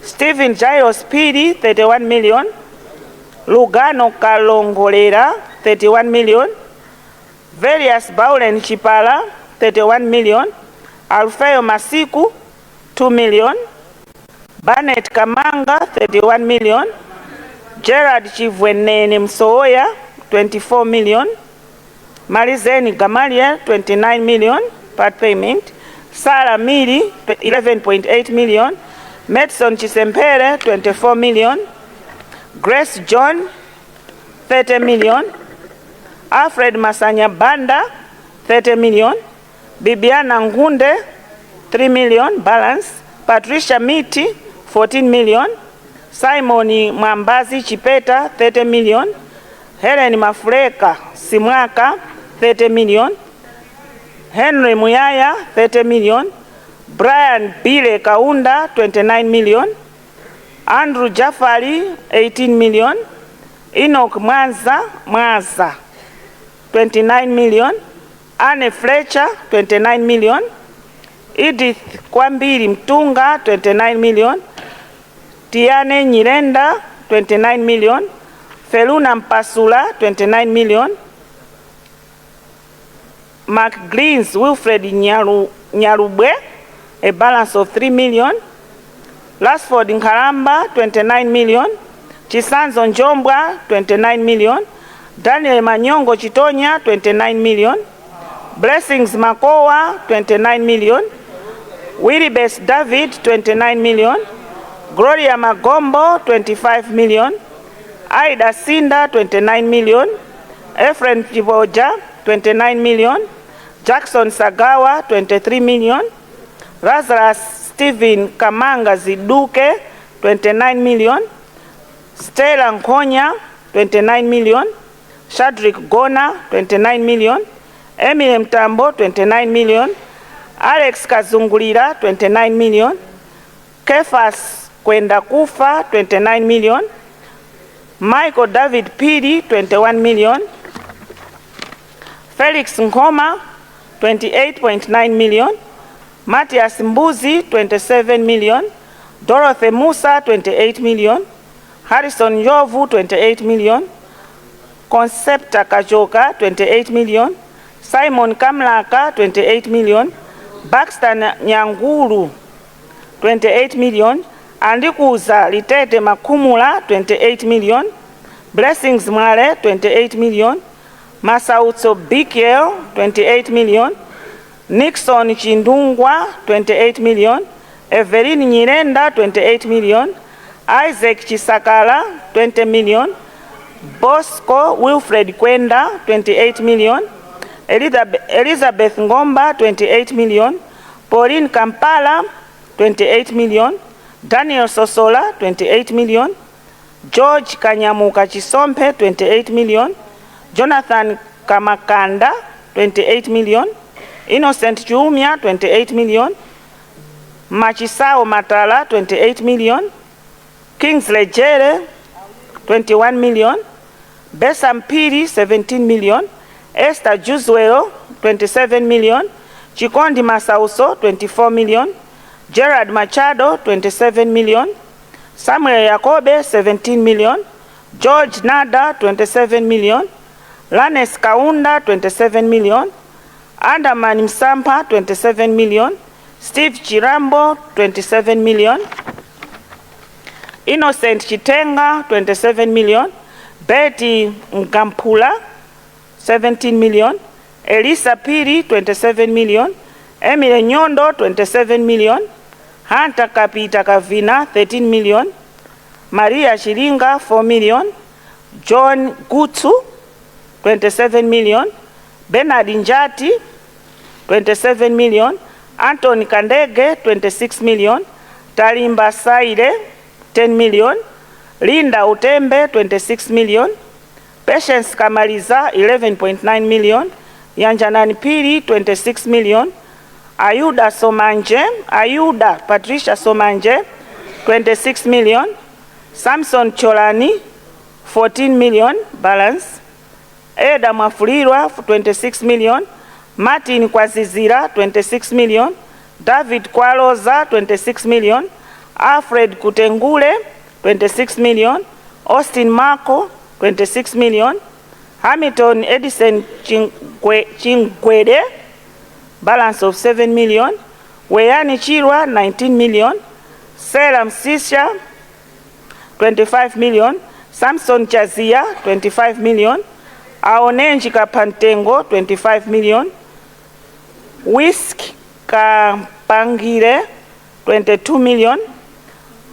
Stephen Jairus Pidi 31 million, Lugano Kalongolera 31 million, Various Baulen Chipala 31 million, Alfeo Masiku 2 million, Barnett Kamanga 31 million, Gerard Chivwenene Msoya 24 million, Marizeni Gamaliel 29 million part payment, Sarah Miri 11.8 million, Medson Chisempere 24 million, Grace John 30 million, Alfred Masanya Banda 30 million, Bibiana Ngunde 3 million balance, Patricia Miti 14 million, Simoni Mwambazi Chipeta 30 million, Helen Mafureka Simwaka 30 million, Henry Muyaya 30 million, Brian Bile Kaunda 29 million, Andrew Jafari 18 million, Enoch Mwaza 29 million, Anne Fletcher 29 million, Edith Kwambiri Mtunga 29 million, Tiane Nyirenda 29 million, Feluna Mpasula 29 million, Mark Greens Wilfred Nyarubwe a balance of 3 million, Lasford Nkaramba 29 million, Chisanzo Njombwa 29 million, Daniel Manyongo Chitonya 29 million, Blessings Makowa 29 million, Willibes David 29 million, Gloria Magombo 25 million, Aida Sinda 29 million, Efren Chiboja 29 million, Jackson Sagawa 23 million, Lazarus Stephen Kamanga Ziduke 29 million, Stella Nkonya 29 million, Shadrick Gona 29 million, Emile Mtambo 29 million, Alex Kazungulira 29 million, Kefas Kwenda Kufa 29 million, Michael David Pidi 21 million, Felix Nkoma 28.9 million, Matthias Mbuzi 27 million, Dorothy Musa 28 million, Harrison Yovu 28 million, Concepta Kajoka 28 million, Simon Kamlaka 28 million, Baxter Nyangulu 28 million, Andikuza Litete Makumula 28 million, Blessings Mwale, 28 million. Masautso Bikiel, 28 million. Nixon Chindungwa, 28 million. Evelyn Nyirenda, 28 million. Isaac Chisakala, 20 million. Bosco Wilfred Kwenda, 28 million. Elizabeth Ngomba, 28 million. Pauline Kampala, 28 million. Daniel Sosola, 28 million. George Kanyamuka Chisompe, 28 million. Jonathan Kamakanda, 28 million. Innocent Jumia, 28 million. Machisao Matala, 28 million. Kingsley Jere, 21 million. Besam Piri, 17 million. Esther Juzwelo, 27 million. Chikondi Masauso, 24 million. Gerard Machado, 27 million. Samuel Yakobe, 17 million. George Nada, 27 million. Lanes Kaunda, 27 million. Andaman Msampa, 27 million. Steve Chirambo, 27 million. Innocent Chitenga, 27 million. Betty Ngampula, 17 million. Elisa Piri, 27 million. Emile Nyondo, 27 million. Hunter Kapita Kavina, 13 million. Maria Shiringa, 4 million. John Gutsu, 27 million. Bernard Njati, 27 million. Anthony Kandege, 26 million. Talimba Saide, 10 million. Linda Utembe, 26 million. Patience Kamaliza, 11.9 million. Yanjanani Piri, 26 million. Ayuda Patricia Somanje, 26 million. Samson Cholani, 14 million balance. Eda Mafulirwa, 26 million. Martin Kwazizira, 26 million. David Kwaloza, 26 million. Alfred Kutengule, 26 million. Austin Marco, 26 million. Hamilton Edison Chingwede, balance of 7 million. Weyani Chirwa, 19 million. Selam Sisha, 25 million. Samson Chazia, 25 million. Aonenji Kapantengo, 25 million. Whisk Kapangire, 22 million.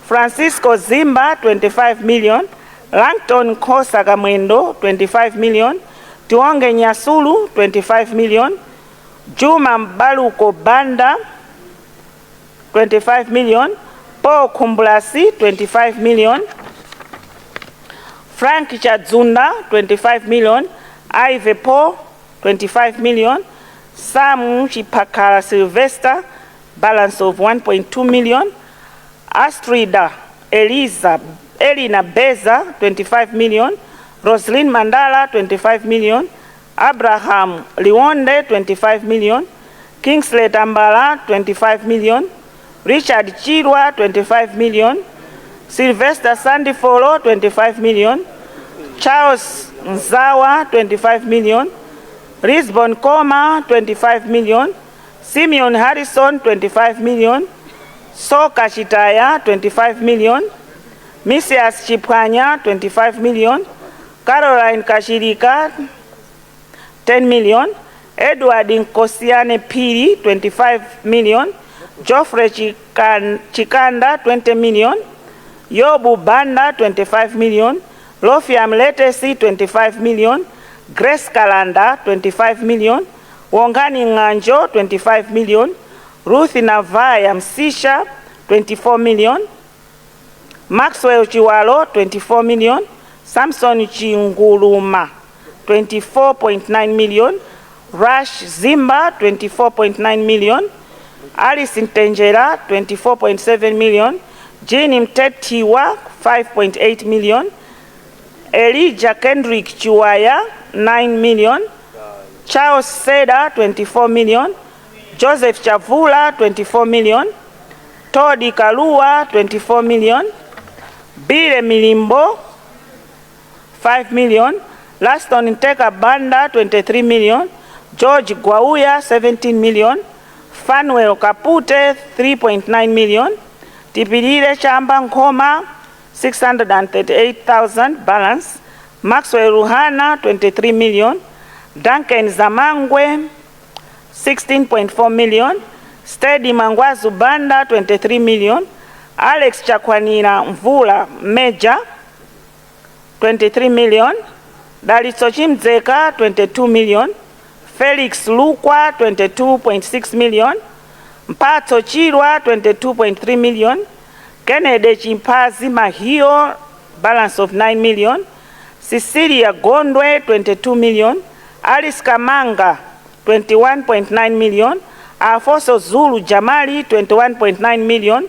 Francisco Zimba, 25 million. Langton Kosa Gamwendo, 25 million. Tuonge Nyasulu, 25 million. Juma Mbaluko Banda, 25 million. Paul Kumbulasi, 25 million. Frank Chadzunda, 25 million. Ive Paul, 25 million. Sam Chipakara Sylvester, balance of 1.2 million. Astrida Elina Beza, 25 million. Roslyn Mandala, 25 million. Abraham Liwonde, 25 million. Kingsley Tambala, 25 million. Richard Chirwa, 25 million. Sylvester Sandifolo, 25 million. Charles Nzawa, 25 million. Lisbon Koma, 25 million. Simeon Harrison, 25 million. Soka Chitaya, 25 million. Misias Chipanya, 25 million. Caroline Kashirika, 10 million. Edward Nkosiane Piri, 25 million. Geoffrey Chikanda, 20 million. Yobu Banda, 25 million. Lofiam Letesi, 25 million. Grace Kalanda, 25 million. Wongani Nganjo, 25 million. Ruth Navaya Msisha, 24 million. Maxwell Chiwalo, 24 million. Samson Chinguluma, 24.9 million. Rush Zimba, 24.9 million. Alice Ntenjera, 24.7 million. Jean Mtetiwa, 5.8 million. Elijah Kendrick Chiwaya, 9 million. Charles Seda, 24 million. Joseph Chavula, 24 million. Todi Kalua, 24 million. Bire Milimbo, 5 million. Laston Nteka Banda, 23 million. George Gwauya, 17 million. Fanuel Kapute, 3.9 million. Tipirire Chamba Nkoma, 638,000 balance. Maxwell Ruhana 23 million, Duncan Zamangwe 16.4 million, Steady Mangwazu Banda 23 million, Alex Chakwanira Mvula Major 23 million, Dalitso Chimzeka 22 million, Felix Lukwa 22.6 million, Mpatso Chirwa 22.3 million, Kennedy Chimpazi Mahio balance of 9 million, Cecilia Gondwe 22 million, Alice Kamanga 21.9 million, Afoso Zulu Jamali 21.9 million,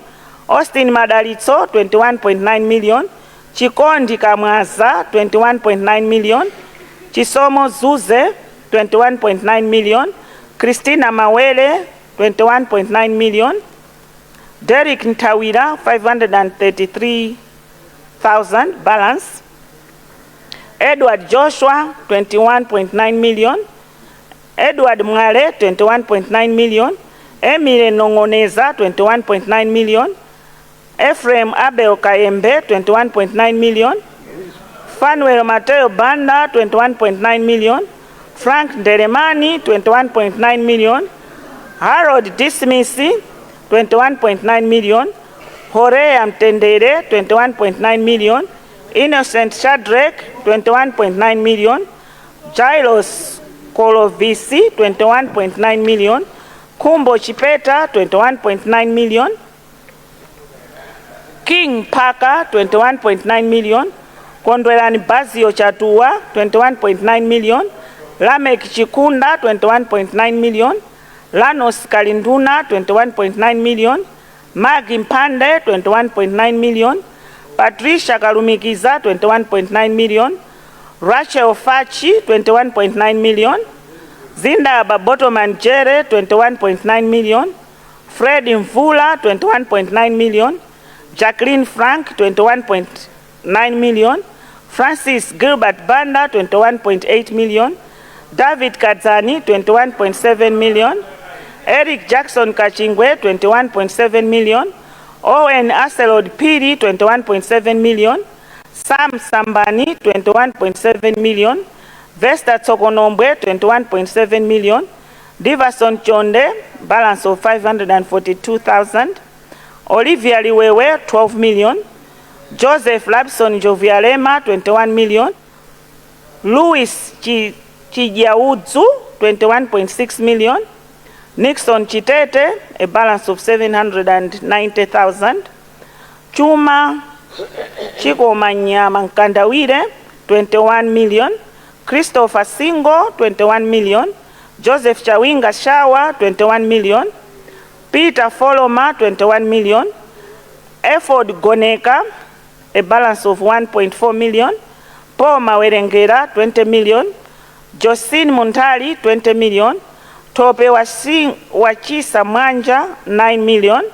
Austin Madalitso 21.9 million, Chikondi Kamwaza 21.9 million, Chisomo Zuze 21.9 million, Christina Mawele 21.9 million, Derek Ntawira 533,000 balance, Edward Joshua 21.9 million, Edward Mwale 21.9 million, Emile Nongoneza 21.9 million, Ephraim Abel Kayembe 21.9 million, Fanuel Mateo Banda 21.9 million, Frank Nderemani 21.9 million, Harold Dismisi 21.9 million, Horea Mtendere 21.9 million, Innocent Shadrack 21.9 million, Jailos Kolovisi 21.9 million, Kumbo Chipeta 21.9 million, King Parker 21.9 million, Kondwelani Bazio Chatua 21.9 million, Lamek Chikunda 21.9 million, Lanos Kalinduna 21.9 million, Magi Mpande 21.9 million, Patricia Kalumikiza 21.9 million, Rachel Fachi 21.9 million, Zinda Babotoman Jere 21.9 million, Fred Mvula 21.9 million, Jacqueline Frank 21.9 million, Francis Gilbert Banda 21.8 million, David Kadzani 21.7 million, Eric Jackson Kachingwe 21.7 million, Owen Aselod Piri 21.7 million, Sam Sambani 21.7 million, Vesta Tsokonombwe 21.7 million, Diverson Chonde balance of 542,000, Olivia Liwewe 12 million, Joseph Labson Jovialema 21 million, Louis Chijiaudzu 21.6 million, Nixon Chitete a balance of 790,000, Chuma Chiko Manyama Nkandawire 21 million, Christopher Singo 21 million, Joseph Chawinga Shawa 21 million, Peter Foloma 21 million, Efford Goneka a balance of 1.4 million, Paul Mawerengera 20 million, Josine Muntali 20 million, Tope Wachisa Mwanja 9 million,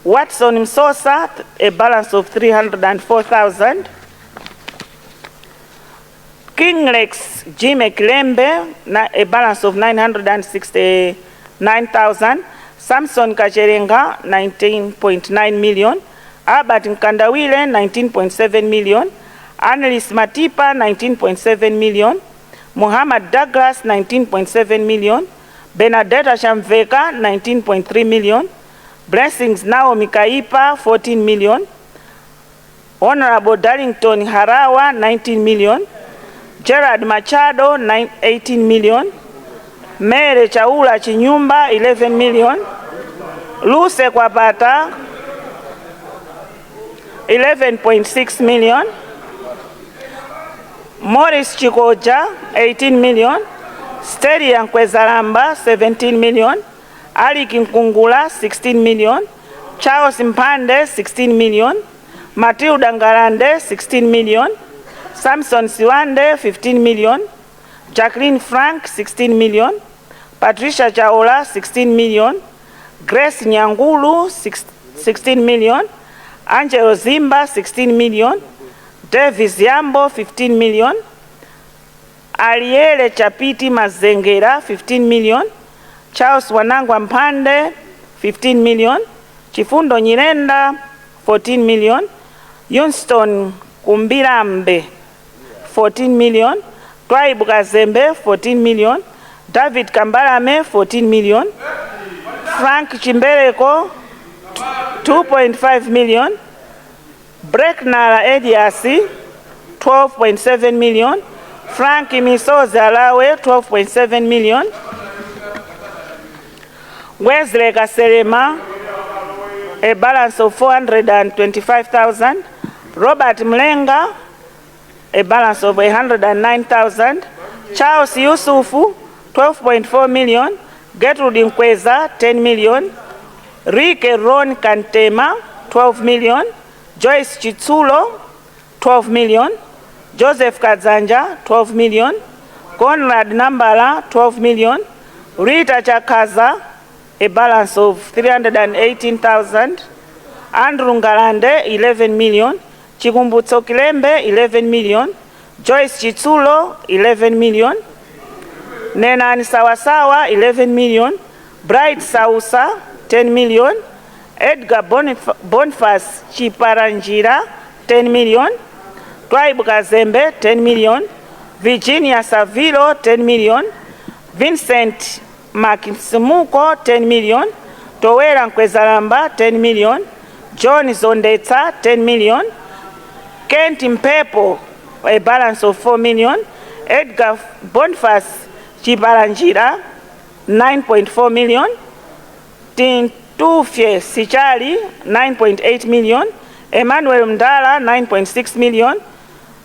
Watson Msosa a balance of 304,000, King Lex Jimmy Kilembe a balance of 969,000, Samson Kacherenga 19.9 million, Albert Nkandawile 19.7 million, Annalise Matipa 19.7 million, Muhammad Douglas 19.7 million, Benedetta Shamveka 19.3 million, Blessings Naomi Kaipa 14 million, Honorable Darlington Harawa 19 million, Gerard Machado 18 million, Mere Chaula Chinyumba 11 million, Luce Kwapata 11.6 million, Morris Chikoja 18 million, Steri Yankwezaramba 17 million, Ali Kinkungula 16 million, Charles Mpande 16 million, Matilda Ngarande 16 million, Samson Siwande 15 million, Jacqueline Frank 16 million, Patricia Chaola 16 million, Grace Nyangulu 16 million, Angelo Zimba 16 million, Davis Yambo 15 million, Ariele Chapiti Mazengera 15 million, Charles Wanangwa Mpande 15 million, Chifundo Nyirenda 14 million, Yunston Kumbirambe 14 million, Tribe Kazembe 14 million, David Kambalame 14 million, Frank Chimbereko 2.5 million, Breknala Ediasi 12.7 million, Frank Misozi Alawe 12.7 million, Wesley Kaserema a balance of 425,000, Robert Mlenga a balance of 109,000, Charles Yusufu 12.4 million, Gertrude Nkweza 10 million, Rike Ron Kantema 12 million, Joyce Chitsulo 12 million, Joseph Kazanja 12 million, Conrad Nambala 12 million, Rita Chakaza a balance of 318,000, Andrew Ngalande 11 million, Chikumbutso Kilembe 11 million, Joyce Chitsulo 11 million, Nenani Sawasawa 11 million, Bright Sausa 10 million, Edgar Boniface Chiparanjira 10 million, Tribe Kazembe 10 million, Virginia Savilo 10 million, Vincent Makisimuko 10 million, Towera Nkwezalamba 10 million, John Zondetsa 10 million, Kent Mpepo a balance of 4 million, Edgar Boniface Chiparanjira 9.4 million, Tintufye Sichali 9.8 million, Emmanuel Mdala 9.6 million,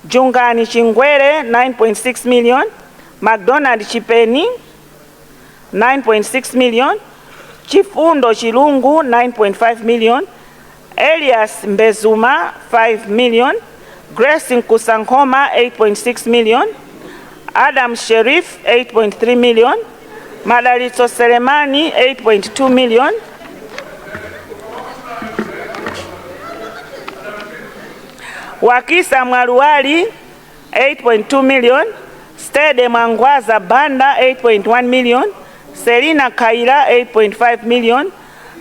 Jungani Chingwere 9.6 million, McDonald Chipeni 9.6 million, Chifundo Chilungu 9.5 million, Elias Mbezuma 5 million, Grace Nkusankoma 8.6 million, Adam Sherif 8.3 million, Madalito Selemani 8.2 million, Wakisa Mwaluwali 8.2 million, Stede Mangwaza Banda 8.1 million, Selina Kaila 8.5 million,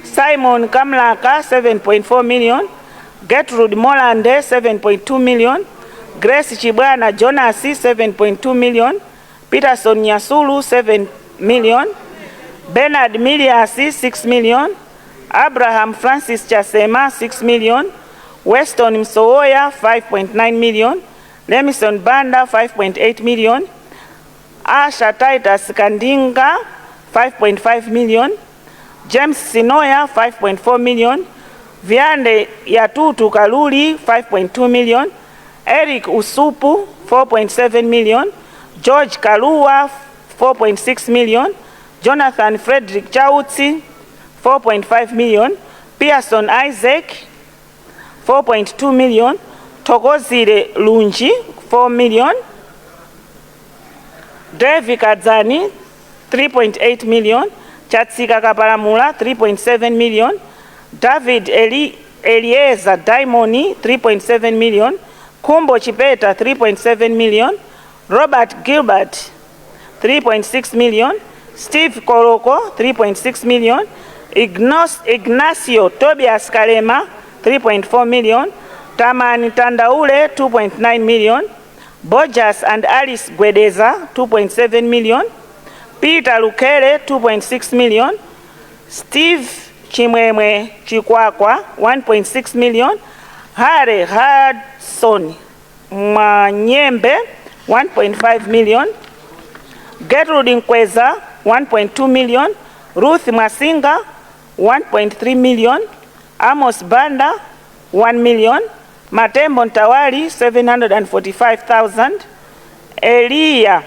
Simon Kamlaka 7.4 million, Gertrude Molande 7.2 million, Grace Chibwana Jonasi 7.2 million, Peterson Nyasulu 7 million, Bernard Miliasi 6 million, Abraham Francis Chasema 6 million, Weston Msowoya 5.9 million, Lemison Banda 5.8 million, Asha Titus Kandinga 5.5 million, James Sinoya 5.4 million, Viande Yatutu Kaluli 5.2 million, Eric Usupu 4.7 million, George Kalua 4.6 million, Jonathan Frederick Chautsi 4.5 million, Pearson Isaac 4.2 million, Tokozile Lunji 4 million, Devi Kadzani 3.8 million, Chatsika Kapalamula 3.7 million, David Eliezer Daimoni 3.7 million, Kumbo Chipeta 3.7 million, Robert Gilbert 3.6 million, Steve Koroko 3.6 million, Ignacio Tobias Kalema 3.4 million, Tamani Tandaule 2.9 million, Bojas and Alice Gwedeza 2.7 million, Peter Lukele 2.6 million, Steve Chimwemwe Chikwakwa 1.6 million, Hare Hudson Mwanyembe 1.5 million, Gertrude Nkweza 1.2 million, Ruth Masinga 1.3 million, Amos Banda 1 million, Matembo Ntawali 745,000, Elijah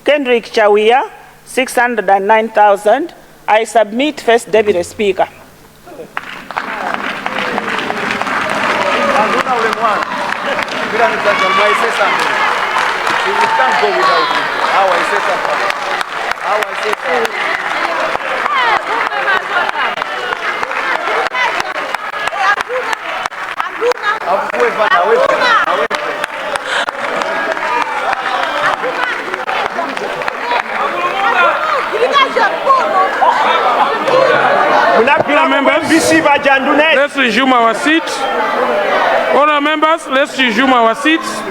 Kendrick Chawia 609,000. I submit First Deputy Speaker. Let's resume our seat. Honourable members, let's resume our seats.